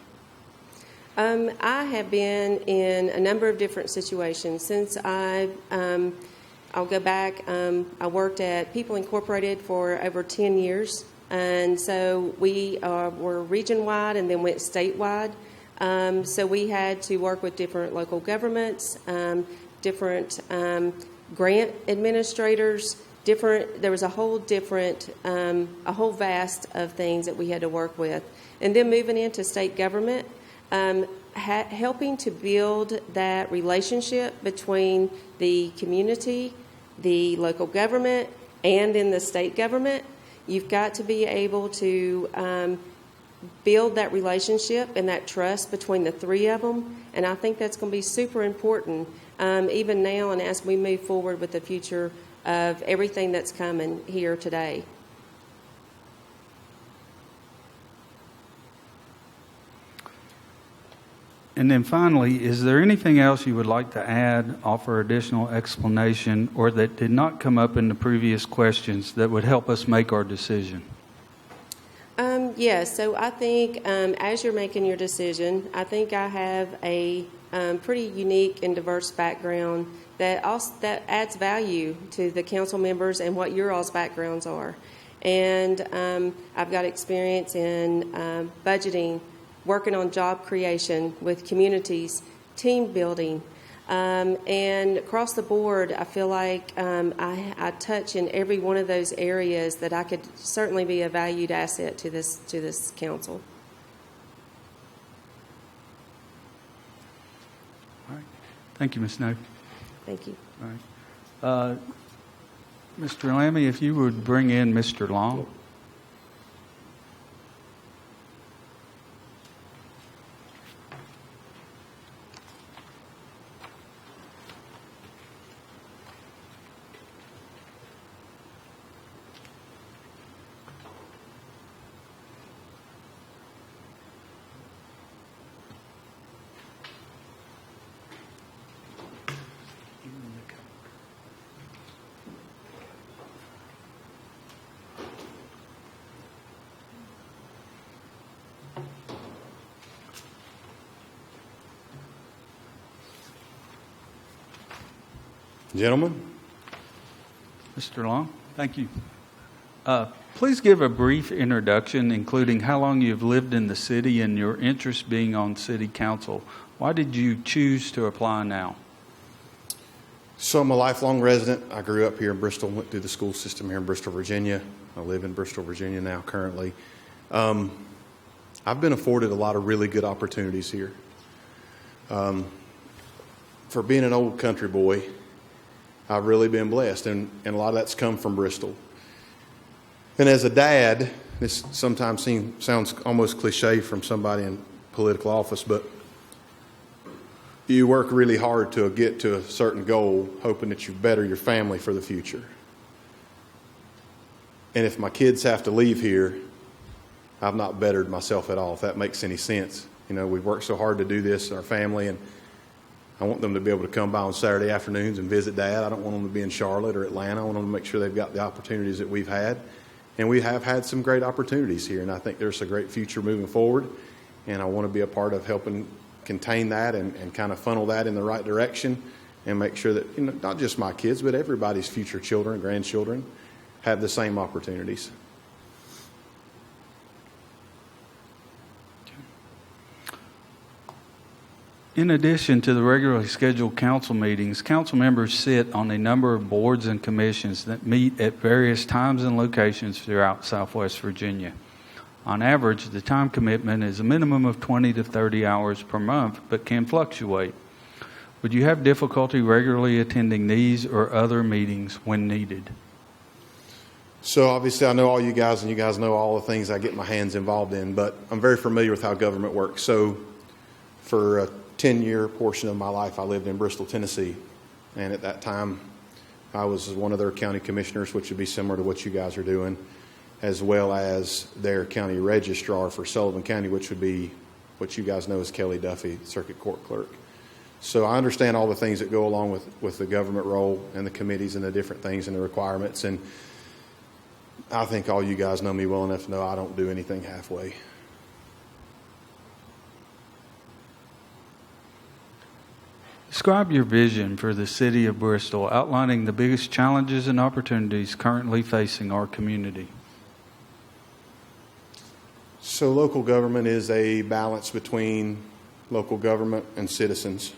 I have been in a number of different situations. Since I'll go back, I worked at People Incorporated for over 10 years. And so we were region-wide and then went statewide. So we had to work with different local governments, different grant administrators, there was a whole vast of things that we had to work with. And then moving into state government, helping to build that relationship between the community, the local government, and then the state government. You've got to be able to build that relationship and that trust between the 3 of them, and I think that's going to be super important even now and as we move forward with the future of everything that's coming here today. And then finally, is there anything else you would like to add, offer additional explanation, or that did not come up in the previous questions that would help us make our decision? Yes, so I think as you're making your decision, I think I have a pretty unique and diverse background that adds value to the council members and what your all's backgrounds are. And I've got experience in budgeting, working on job creation with communities, team building, and across the board, I feel like I touch in every one of those areas that I could certainly be a valued asset to this council. All right. Thank you, Ms. Snow. Thank you. All right. Mr. Lammy, if you would bring in Mr. Long. Gentlemen, Mr. Long, thank you. Please give a brief introduction, including how long you've lived in the city and your interest being on city council. Why did you choose to apply now? so I'm a lifelong resident. I grew up here in Bristol, went through the school system here in Bristol, Virginia. I live in Bristol, Virginia now currently. I've been afforded a lot of really good opportunities here. For being an old country boy, I've really been blessed, and a lot of that's come from Bristol. And as a dad, this sometimes sounds almost cliche from somebody in political office, but you work really hard to get to a certain goal, hoping that you better your family for the future. And if my kids have to leave here, I've not bettered myself at all, if that makes any sense. You know, we've worked so hard to do this in our family, and I want them to be able to come by on Saturday afternoons and visit Dad. I don't want them to be in Charlotte or Atlanta. I want them to make sure they've got the opportunities that we've had. And we have had some great opportunities here, and I think there's a great future moving forward. And I want to be a part of helping contain that and kind of funnel that in the right direction and make sure that, you know, not just my kids, but everybody's future children, grandchildren have the same opportunities. In addition to the regularly scheduled council meetings, council members sit on a number of boards and commissions that meet at various times and locations throughout Southwest Virginia. On average, the time commitment is a minimum of 20 to 30 hours per month, but can fluctuate. Would you have difficulty regularly attending these or other meetings when needed? So obviously I know all you guys, and you guys know all the things I get my hands involved in, but I'm very familiar with how government works. So for a 10-year portion of my life, I lived in Bristol, Tennessee. And at that time, I was one of their county commissioners, which would be similar to what you guys are doing, as well as their county registrar for Sullivan County, which would be what you guys know as Kelly Duffy, circuit court clerk. So I understand all the things that go along with the government role and the committees and the different things and the requirements. And I think all you guys know me well enough to know I don't do anything halfway. Describe your vision for the city of Bristol, outlining the biggest challenges and opportunities currently facing our community. So local government is a balance between local government and citizens.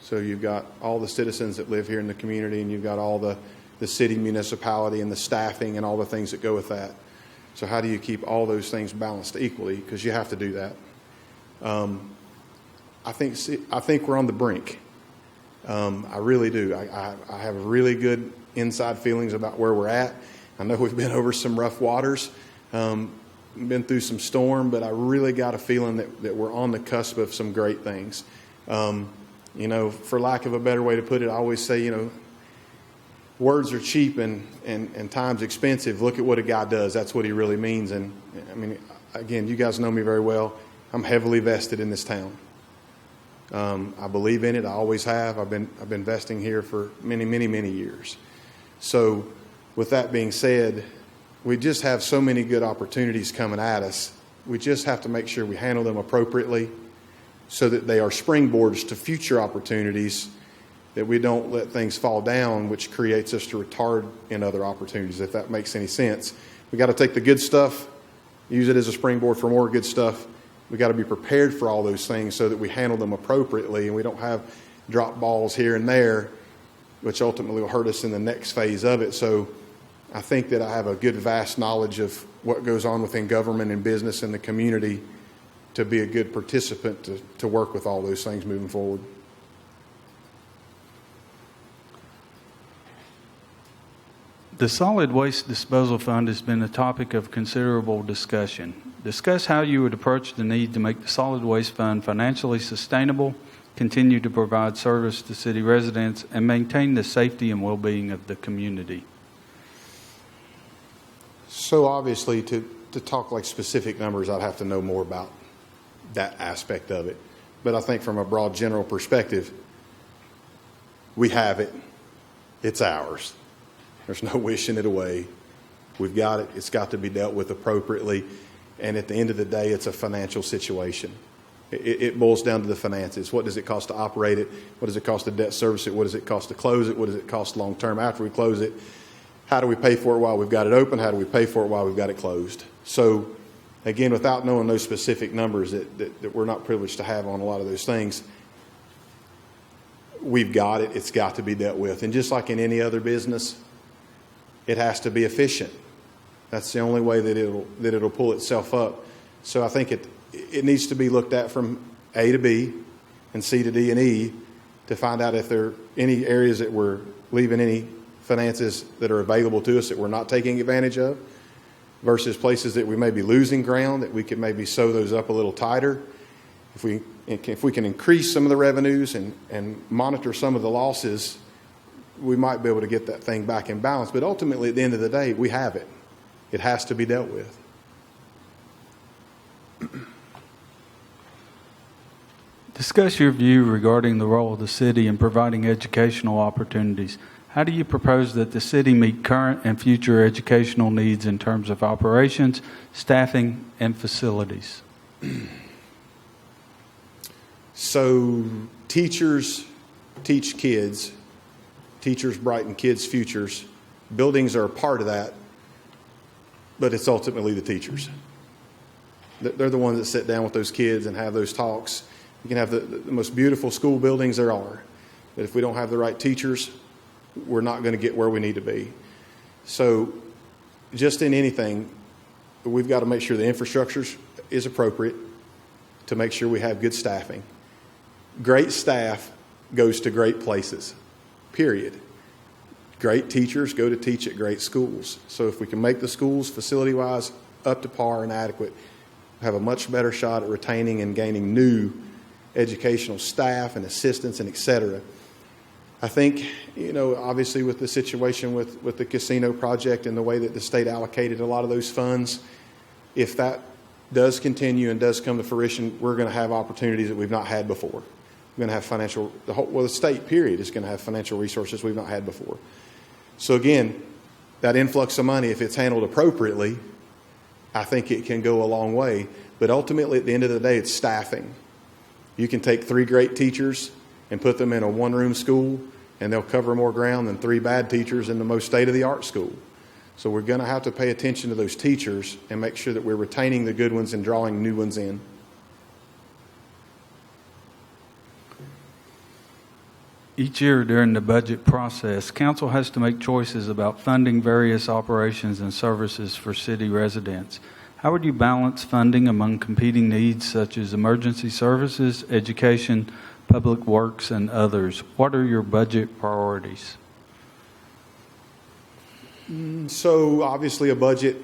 So you've got all the citizens that live here in the community, and you've got all the city municipality and the staffing and all the things that go with that. So how do you keep all those things balanced equally? Because you have to do that. I think we're on the brink. I really do. I have really good inside feelings about where we're at. I know we've been over some rough waters, been through some storm, but I really got a feeling that we're on the cusp of some great things. You know, for lack of a better way to put it, I always say, you know, words are cheap and time's expensive. Look at what a guy does. That's what he really means. And I mean, again, you guys know me very well. I'm heavily vested in this town. I believe in it. I always have. I've been investing here for many, many, many years. So with that being said, we just have so many good opportunities coming at us. We just have to make sure we handle them appropriately so that they are springboards to future opportunities, that we don't let things fall down, which creates us to retard in other opportunities, if that makes any sense. We got to take the good stuff, use it as a springboard for more good stuff. We got to be prepared for all those things so that we handle them appropriately and we don't have drop balls here and there, which ultimately will hurt us in the next phase of it. So I think that I have a good, vast knowledge of what goes on within government and business and the community to be a good participant to work with all those things moving forward. The Solid Waste Disposal Fund has been a topic of considerable discussion. Discuss how you would approach the need to make the Solid Waste Fund financially sustainable, continue to provide service to city residents, and maintain the safety and well-being of the community. So obviously, to talk like specific numbers, I'd have to know more about that aspect of it. But I think from a broad general perspective, we have it. It's ours. There's no wishing it away. We've got it. It's got to be dealt with appropriately. And at the end of the day, it's a financial situation. It boils down to the finances. What does it cost to operate it? What does it cost to debt service it? What does it cost to close it? What does it cost long term after we close it? How do we pay for it while we've got it open? How do we pay for it while we've got it closed? So, again, without knowing those specific numbers that we're not privileged to have on a lot of those things, we've got it. It's got to be dealt with. And just like in any other business, it has to be efficient. That's the only way that it'll pull itself up. So I think it needs to be looked at from A to B and C to D and E to find out if there are any areas that we're leaving any finances that are available to us that we're not taking advantage of versus places that we may be losing ground, that we could maybe sew those up a little tighter. If we can increase some of the revenues and monitor some of the losses, we might be able to get that thing back in balance. But ultimately, at the end of the day, we have it. It has to be dealt with. Discuss your view regarding the role of the city in providing educational opportunities. How do you propose that the city meet current and future educational needs in terms of operations, staffing, and facilities? So teachers teach kids. Teachers brighten kids' futures. Buildings are a part of that, but it's ultimately the teachers. They're the ones that sit down with those kids and have those talks. You can have the most beautiful school buildings there are, but if we don't have the right teachers, we're not going to get where we need to be. So just in anything, we've got to make sure the infrastructure is appropriate to make sure we have good staffing. Great staff goes to great places, period. Great teachers go to teach at great schools. So if we can make the schools facility-wise up to par and adequate, have a much better shot at retaining and gaining new educational staff and assistants and et cetera. I think, obviously with the situation with the casino project and the way that the state allocated a lot of those funds, if that does continue and does come to fruition, we're going to have opportunities that we've not had before. We're going to have the state period is going to have financial resources we've not had before. So again, that influx of money, if it's handled appropriately, I think it can go a long way. But ultimately, at the end of the day, it's staffing. You can take 3 great teachers and put them in a one-room school, and they'll cover more ground than 3 bad teachers in the most state-of-the-art school. So we're going to have to pay attention to those teachers and make sure that we're retaining the good ones and drawing new ones in. Each year during the budget process, council has to make choices about funding various operations and services for city residents. How would you balance funding among competing needs such as emergency services, education, public works, and others? What are your budget priorities? So obviously a budget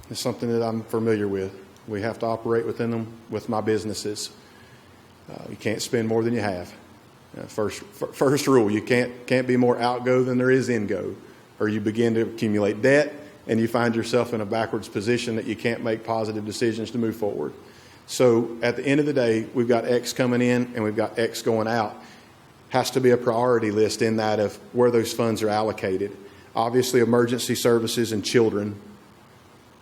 is something that I'm familiar with. We have to operate within them with my businesses. You can't spend more than you have. First rule, you can't be more outgo than there is ingo, or you begin to accumulate debt and you find yourself in a backwards position that you can't make positive decisions to move forward. So at the end of the day, we've got X coming in and we've got X going out. Has to be a priority list in that of where those funds are allocated. Obviously, emergency services and children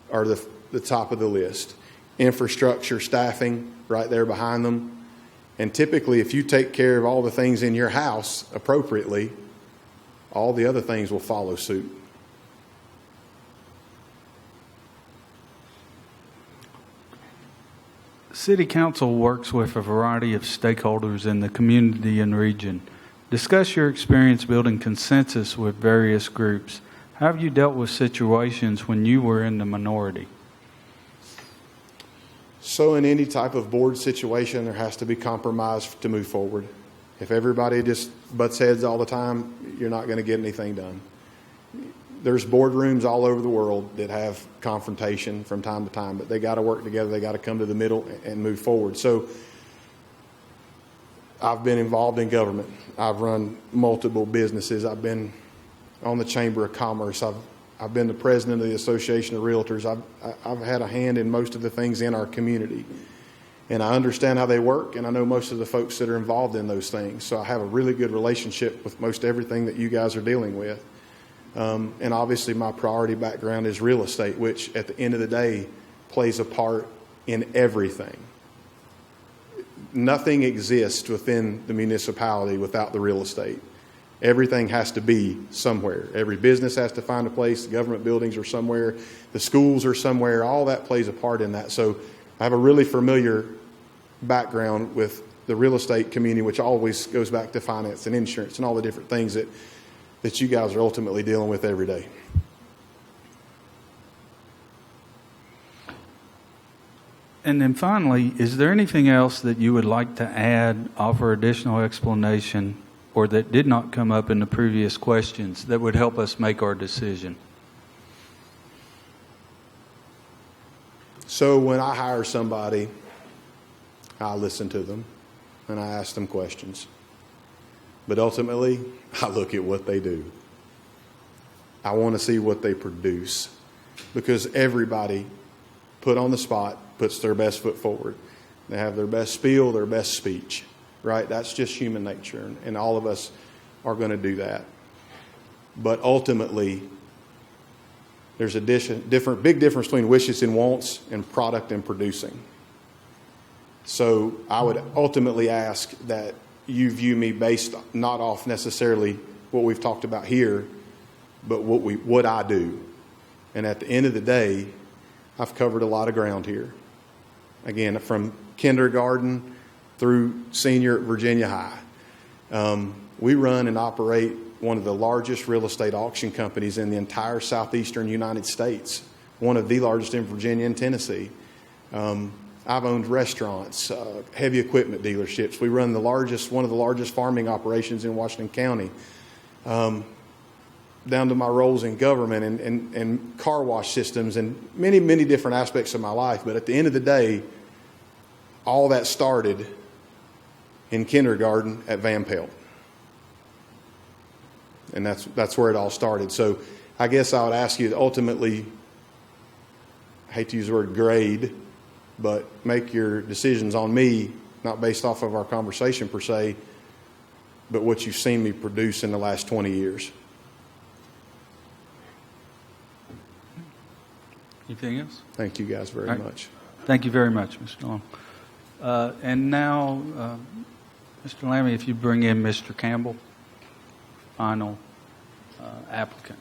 are the top of the list. Infrastructure, staffing, right there behind them. And typically, if you take care of all the things in your house appropriately, all the other things will follow suit. City Council works with a variety of stakeholders in the community and region. Discuss your experience building consensus with various groups. How have you dealt with situations when you were in the minority? So in any type of board situation, there has to be compromise to move forward. If everybody just butts heads all the time, you're not going to get anything done. there's boardrooms all over the world that have confrontation from time to time, but they got to work together. They got to come to the middle and move forward. So I've been involved in government. I've run multiple businesses. I've been on the Chamber of Commerce. I've been the president of the Association of Realtors. I've had a hand in most of the things in our community. And I understand how they work, and I know most of the folks that are involved in those things. So I have a really good relationship with most everything that you guys are dealing with. And obviously my priority background is real estate, which at the end of the day plays a part in everything. Nothing exists within the municipality without the real estate. Everything has to be somewhere. Every business has to find a place. The government buildings are somewhere. The schools are somewhere. All that plays a part in that. So I have a really familiar background with the real estate community, which always goes back to finance and insurance and all the different things that you guys are ultimately dealing with every day. And then finally, is there anything else that you would like to add, offer additional explanation, or that did not come up in the previous questions that would help us make our decision? So when I hire somebody, I listen to them and I ask them questions. But ultimately, I look at what they do. I want to see what they produce, because everybody put on the spot puts their best foot forward. They have their best spiel, their best speech, right? That's just human nature, and all of us are going to do that. But ultimately, there's a big difference between wishes and wants and product and producing. So I would ultimately ask that you view me based not off necessarily what we've talked about here, but what I do. And at the end of the day, I've covered a lot of ground here. Again, from kindergarten through senior at Virginia High. We run and operate one of the largest real estate auction companies in the entire southeastern United States, one of the largest in Virginia and Tennessee. I've owned restaurants, heavy equipment dealerships. We run one of the largest farming operations in Washington County, down to my roles in government and car wash systems and many, many different aspects of my life. But at the end of the day, all that started in kindergarten at Van Pelt. And that's where it all started. So I guess I would ask you to ultimately, I hate to use the word grade, but make your decisions on me, not based off of our conversation per se, but what you've seen me produce in the last 20 years. Anything else? Thank you guys very much. Thank you very much, Mr. Long. And now, Mr. Lammy, if you bring in Mr. Campbell, final applicant.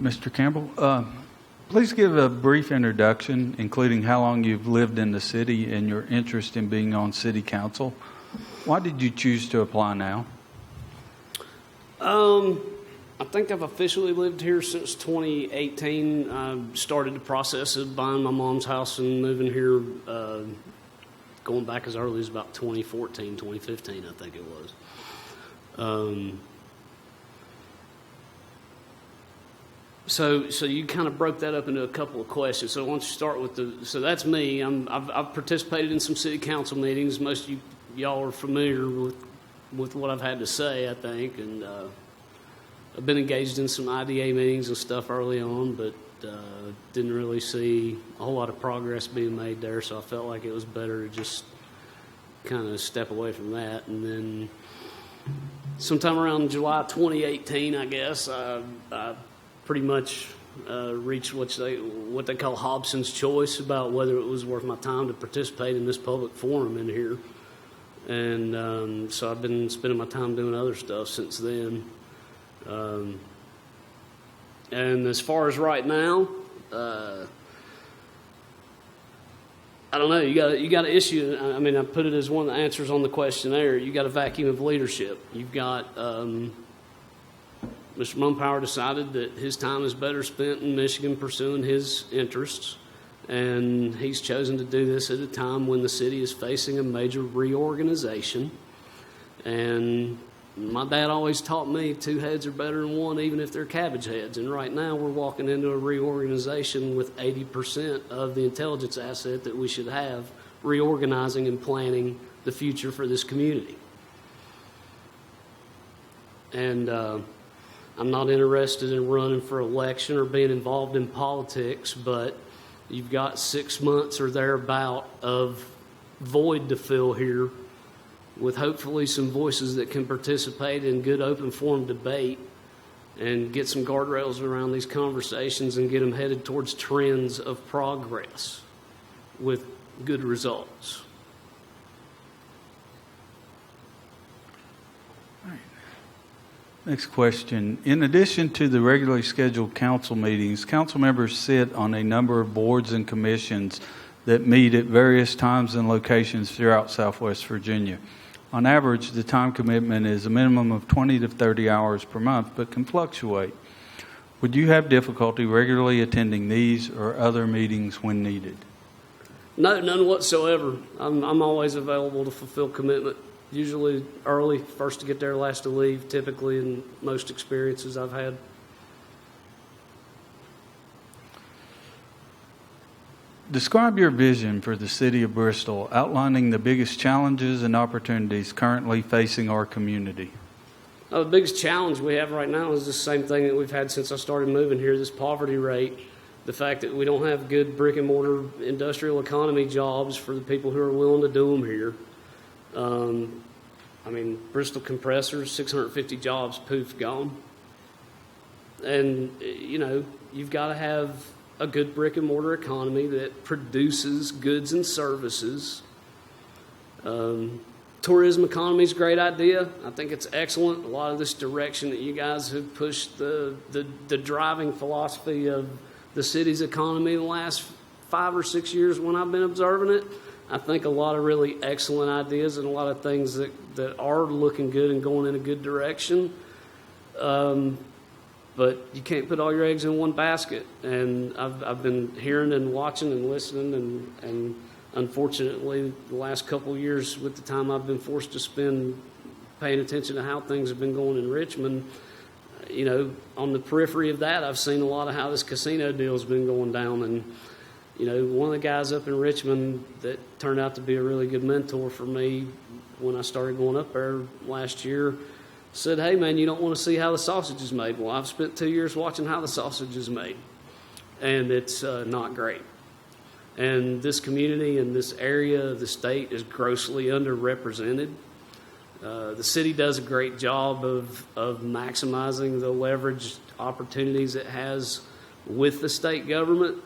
Mr. Campbell, please give a brief introduction, including how long you've lived in the city and your interest in being on city council. Why did you choose to apply now? I think I've officially lived here since 2018. I started the process of buying my mom's house and moving here going back as early as about 2014, 2015, I think it was. So you kind of broke that up into a couple of questions. So why don't you start with so that's me. I've participated in some city council meetings. Most of y'all are familiar with what I've had to say, I think, and I've been engaged in some IDA meetings and stuff early on, but didn't really see a whole lot of progress being made there, so I felt like it was better to just kind of step away from that. And then sometime around July 2018, I guess, I pretty much reached what they call Hobson's choice about whether it was worth my time to participate in this public forum in here. And so I've been spending my time doing other stuff since then. And as far as right now, I don't know. You got an issue. I mean, I put it as one of the answers on the questionnaire. You got a vacuum of leadership. You've got Mr. Mumpower decided that his time is better spent in Michigan pursuing his interests, and he's chosen to do this at a time when the city is facing a major reorganization. And my dad always taught me 2 heads are better than 1, even if they're cabbage heads. And right now we're walking into a reorganization with 80% of the intelligence asset that we should have reorganizing and planning the future for this community. And I'm not interested in running for election or being involved in politics, but you've got 6 months or thereabout of void to fill here, with hopefully some voices that can participate in good open forum debate and get some guardrails around these conversations and get them headed towards trends of progress with good results. Next question. In addition to the regularly scheduled council meetings, council members sit on a number of boards and commissions that meet at various times and locations throughout Southwest Virginia. On average, the time commitment is a minimum of 20 to 30 hours per month, but can fluctuate. Would you have difficulty regularly attending these or other meetings when needed? No, none whatsoever. I'm always available to fulfill commitment. Usually early, first to get there, last to leave, typically in most experiences I've had. Describe your vision for the city of Bristol, outlining the biggest challenges and opportunities currently facing our community. The biggest challenge we have right now is the same thing that we've had since I started moving here, this poverty rate, the fact that we don't have good brick and mortar industrial economy jobs for the people who are willing to do them here. I mean, Bristol compressors, 650 jobs, poof, gone. And, you know, you've got to have a good brick and mortar economy that produces goods and services. Tourism economy is a great idea. I think it's excellent. A lot of this direction that you guys have pushed the driving philosophy of the city's economy the last 5 or 6 years when I've been observing it. I think a lot of really excellent ideas and a lot of things that are looking good and going in a good direction. But you can't put all your eggs in one basket. And I've been hearing and watching and listening, and unfortunately, the last couple of years, with the time I've been forced to spend paying attention to how things have been going in Richmond, you know, on the periphery of that, I've seen a lot of how this casino deal has been going down. And, you know, one of the guys up in Richmond that turned out to be a really good mentor for me when I started going up there last year said, "Hey, man, you don't want to see how the sausage is made." Well, I've spent 2 years watching how the sausage is made, and it's not great. And this community and this area of the state is grossly underrepresented. The city does a great job of maximizing the leverage opportunities it has with the state government,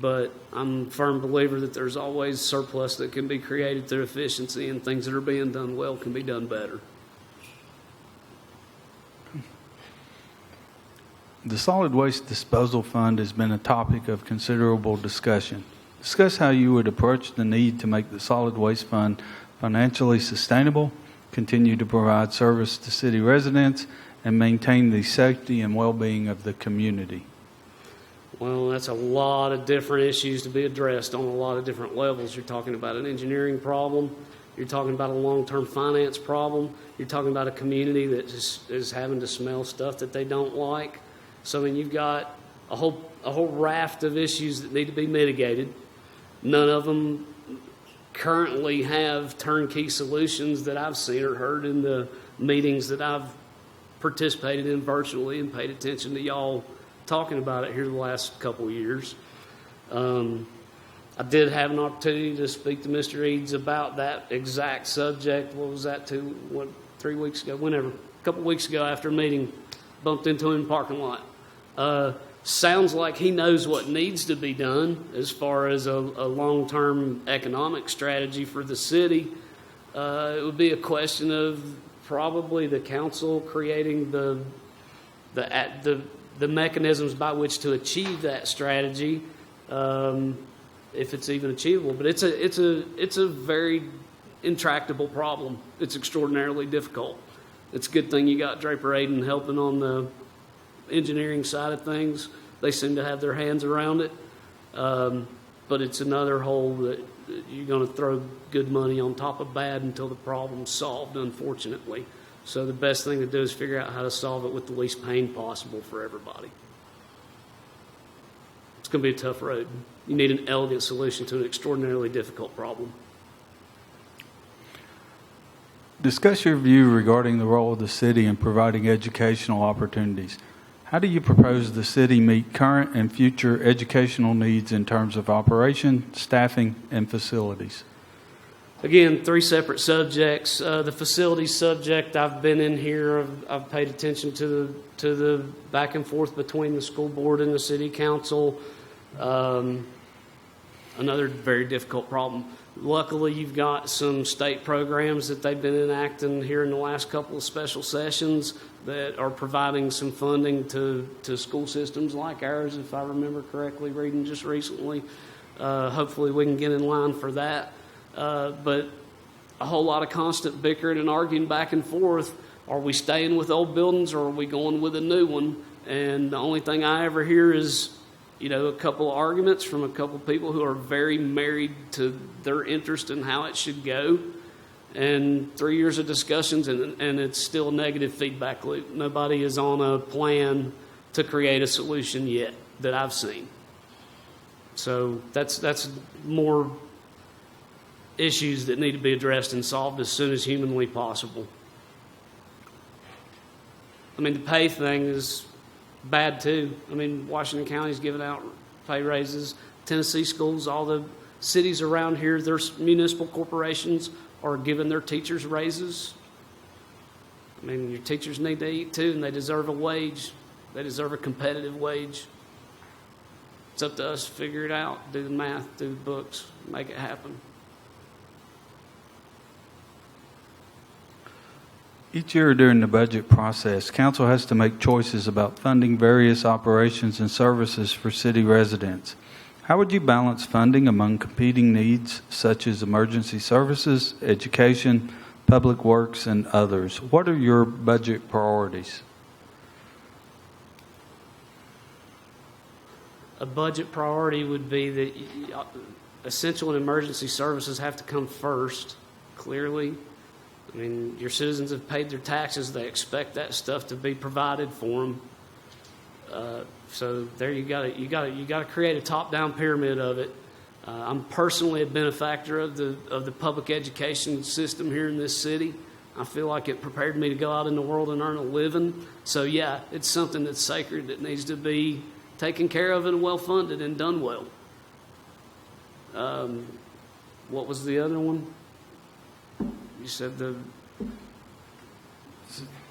but I'm a firm believer that there's always surplus that can be created through efficiency, and things that are being done well can be done better. The Solid Waste Disposal Fund has been a topic of considerable discussion. Discuss how you would approach the need to make the Solid Waste Fund financially sustainable, continue to provide service to city residents, and maintain the safety and well-being of the community. Well, that's a lot of different issues to be addressed on a lot of different levels. You're talking about an engineering problem. You're talking about a long-term finance problem. You're talking about a community that is having to smell stuff that they don't like. So, I mean, you've got a whole raft of issues that need to be mitigated. None of them currently have turnkey solutions that I've seen or heard in the meetings that I've participated in virtually and paid attention to y'all talking about it here the last couple of years. I did have an opportunity to speak to Mr. Eads about that exact subject. What was that, 3 weeks ago? Whenever. A couple weeks ago after a meeting, bumped into him in the parking lot. Sounds like he knows what needs to be done as far as a long-term economic strategy for the city. It would be a question of probably the council creating the mechanisms by which to achieve that strategy, if it's even achievable. But it's a very intractable problem. It's extraordinarily difficult. It's a good thing you got Draper Aiden helping on the engineering side of things. They seem to have their hands around it. But it's another hole that you're going to throw good money on top of bad until the problem's solved, unfortunately. So the best thing to do is figure out how to solve it with the least pain possible for everybody. It's going to be a tough road. You need an elegant solution to an extraordinarily difficult problem. Discuss your view regarding the role of the city in providing educational opportunities. How do you propose the city meet current and future educational needs in terms of operation, staffing, and facilities? Again, 3 separate subjects. The facilities subject, I've been in here. I've paid attention to the back and forth between the school board and the city council. Another very difficult problem. Luckily, you've got some state programs that they've been enacting here in the last couple of special sessions that are providing some funding to school systems like ours, if I remember correctly, reading just recently. Hopefully, we can get in line for that. But a whole lot of constant bickering and arguing back and forth. Are we staying with old buildings or are we going with a new one? And the only thing I ever hear is, a couple of arguments from a couple of people who are very married to their interest in how it should go. And 3 years of discussions and it's still a negative feedback loop. Nobody is on a plan to create a solution yet that I've seen. So that's more issues that need to be addressed and solved as soon as humanly possible. I mean, the pay thing is bad too. I mean, Washington County's giving out pay raises. Tennessee schools, all the cities around here, their municipal corporations are giving their teachers raises. I mean, your teachers need to eat too, and they deserve a wage. They deserve a competitive wage. It's up to us to figure it out, do the math, do the books, make it happen. Each year during the budget process, council has to make choices about funding various operations and services for city residents. How would you balance funding among competing needs such as emergency services, education, public works, and others? What are your budget priorities? A budget priority would be that essential and emergency services have to come first, clearly. I mean, your citizens have paid their taxes. They expect that stuff to be provided for them. So there you got to create a top-down pyramid of it. I'm personally a benefactor of the public education system here in this city. I feel like it prepared me to go out in the world and earn a living. So yeah, it's something that's sacred that needs to be taken care of and well-funded and done well. What was the other one? You said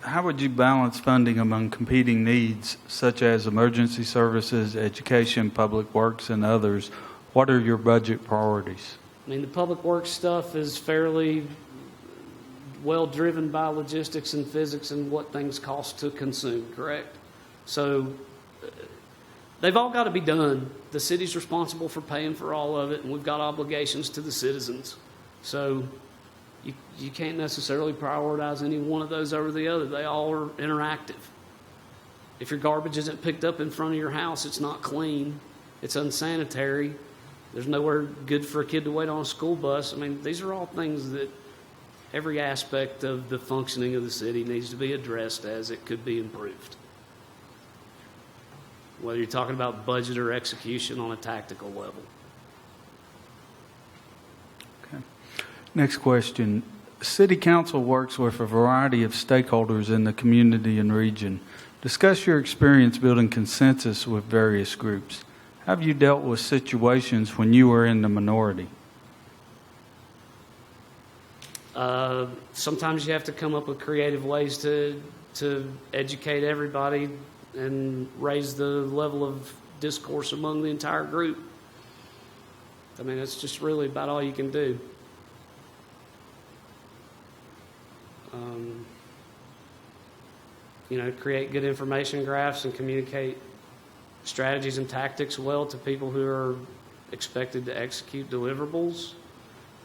How would you balance funding among competing needs such as emergency services, education, public works, and others? What are your budget priorities? I mean, the public works stuff is fairly well driven by logistics and physics and what things cost to consume, correct? So they've all got to be done. The city's responsible for paying for all of it, and we've got obligations to the citizens. So you can't necessarily prioritize any one of those over the other. They all are interactive. If your garbage isn't picked up in front of your house, it's not clean. It's unsanitary. There's nowhere good for a kid to wait on a school bus. I mean, these are all things that every aspect of the functioning of the city needs to be addressed as it could be improved. whether you're talking about budget or execution on a tactical level. Okay. Next question. City Council works with a variety of stakeholders in the community and region. Discuss your experience building consensus with various groups. How have you dealt with situations when you were in the minority? Sometimes you have to come up with creative ways to educate everybody and raise the level of discourse among the entire group. I mean, it's just really about all you can do. Create good information graphs and communicate strategies and tactics well to people who are expected to execute deliverables.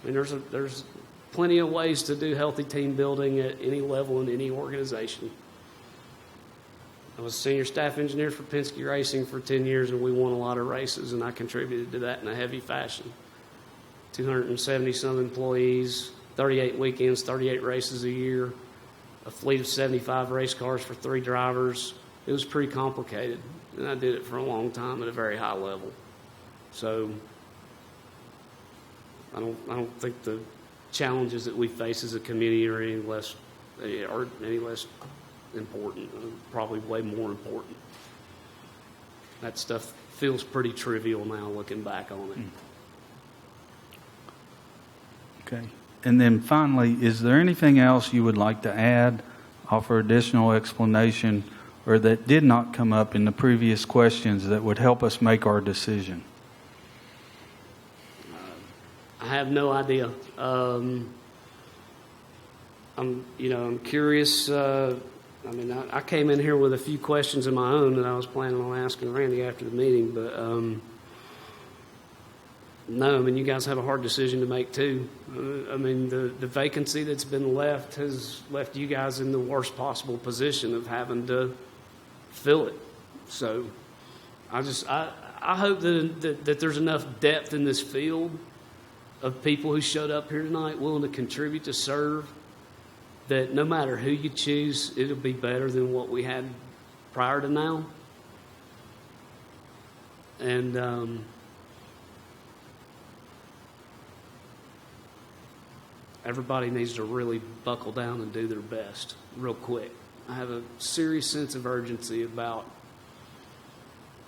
I mean, there's plenty of ways to do healthy team building at any level in any organization. I was a senior staff engineer for Penske Racing for 10 years, and we won a lot of races, and I contributed to that in a heavy fashion. 270-some employees, 38 weekends, 38 races a year, a fleet of 75 race cars for 3 drivers. It was pretty complicated, and I did it for a long time at a very high level. So I don't think the challenges that we face as a community are any less important. Probably way more important. That stuff feels pretty trivial now, looking back on it. Okay. And then finally, is there anything else you would like to add, offer additional explanation, or that did not come up in the previous questions that would help us make our decision? I have no idea. I'm curious. I came in here with a few questions of my own that I was planning on asking Randy after the meeting, but no, you guys have a hard decision to make too. The vacancy that's been left has left you guys in the worst possible position of having to fill it. So I hope that there's enough depth in this field of people who showed up here tonight willing to contribute to serve, that no matter who you choose, it'll be better than what we had prior to now. And everybody needs to really buckle down and do their best real quick. I have a serious sense of urgency about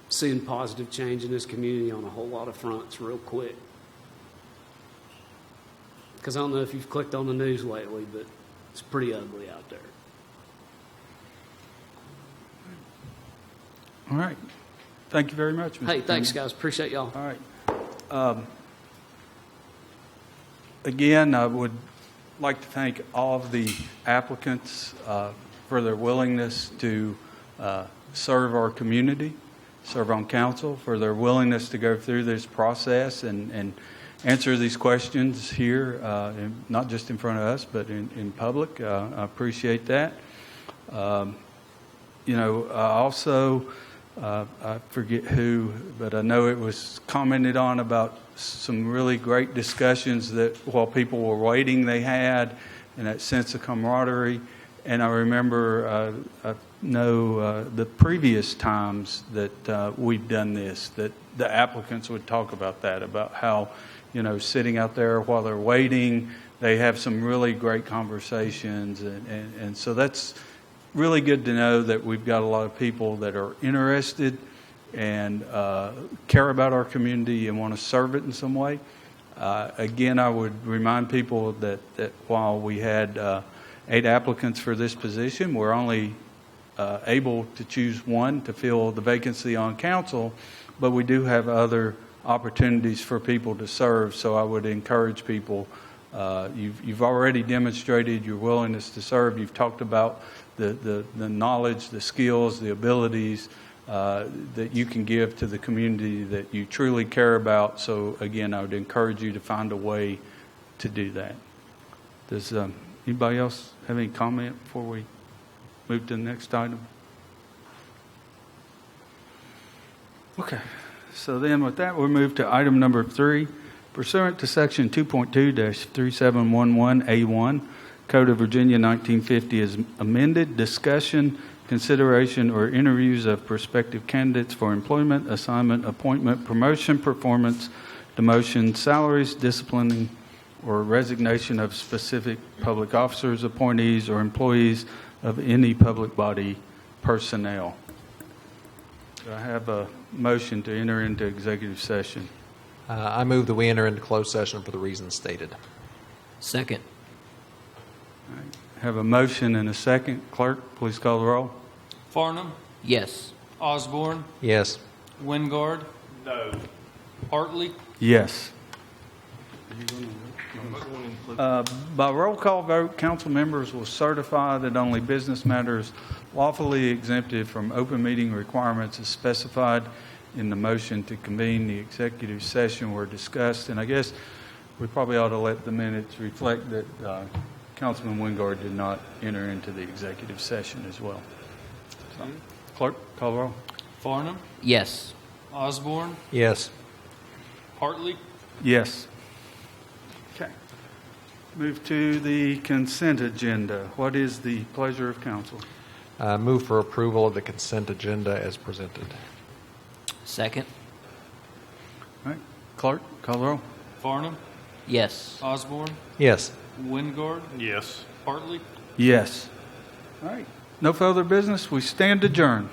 seeing positive change in this community on a whole lot of fronts real quick. Because I don't know if you've clicked on the news lately, but it's pretty ugly out there. All right. Thank you very much, Mr. Hey, thanks, Chairman. guys. Appreciate y'all. All right. Again, I would like to thank all of the applicants for their willingness to serve our community, serve on council, for their willingness to go through this process and answer these questions here, not just in front of us, but in public. I appreciate that. Also, I forget who, but I know it was commented on about some really great discussions that while people were waiting they had, and that sense of camaraderie. And I remember, I know the previous times that we've done this, that the applicants would talk about that, about how, sitting out there while they're waiting, they have some really great conversations. And so that's really good to know that we've got a lot of people that are interested and care about our community and want to serve it in some way. Again, I would remind people that while we had 8 applicants for this position, we're only able to choose one to fill the vacancy on council, but we do have other opportunities for people to serve. So I would encourage people, you've already demonstrated your willingness to serve. You've talked about the knowledge, the skills, the abilities that you can give to the community that you truly care about. So again, I would encourage you to find a way to do that. Does anybody else have any comment before we move to the next item? Okay. So then with that, we'll move to item number 3. Pursuant to Section 2.2-3711A1, Code of Virginia 1950 as amended, discussion, consideration, or interviews of prospective candidates for employment, assignment, appointment, promotion, performance, demotion, salaries, disciplining, or resignation of specific public officers, appointees, or employees of any public body personnel. Do I have a motion to enter into executive session? I move that we enter into closed session for the reasons stated. Second. Have a motion and a second. Clerk, please call the roll. Farnum, Yes. Osborne, Yes. Wingard, No. Hartley. Yes. By roll call vote, council members will certify that only business matters lawfully exempted from open meeting requirements as specified in the motion to convene the executive session were discussed. And I guess we probably ought to let the minutes reflect that Councilman Wingard did not enter into the executive session as well. So, clerk, call the roll. Farnum, Yes. Osborne, Yes. Hartley. Yes. Okay. Move to the consent agenda. What is the pleasure of council? Move for approval of the consent agenda as presented. Second. All right. Clerk, call the roll. Farnum, Yes. Osborne, Yes. Wingard, Yes. Hartley. Yes. All right. No further business. We stand adjourned.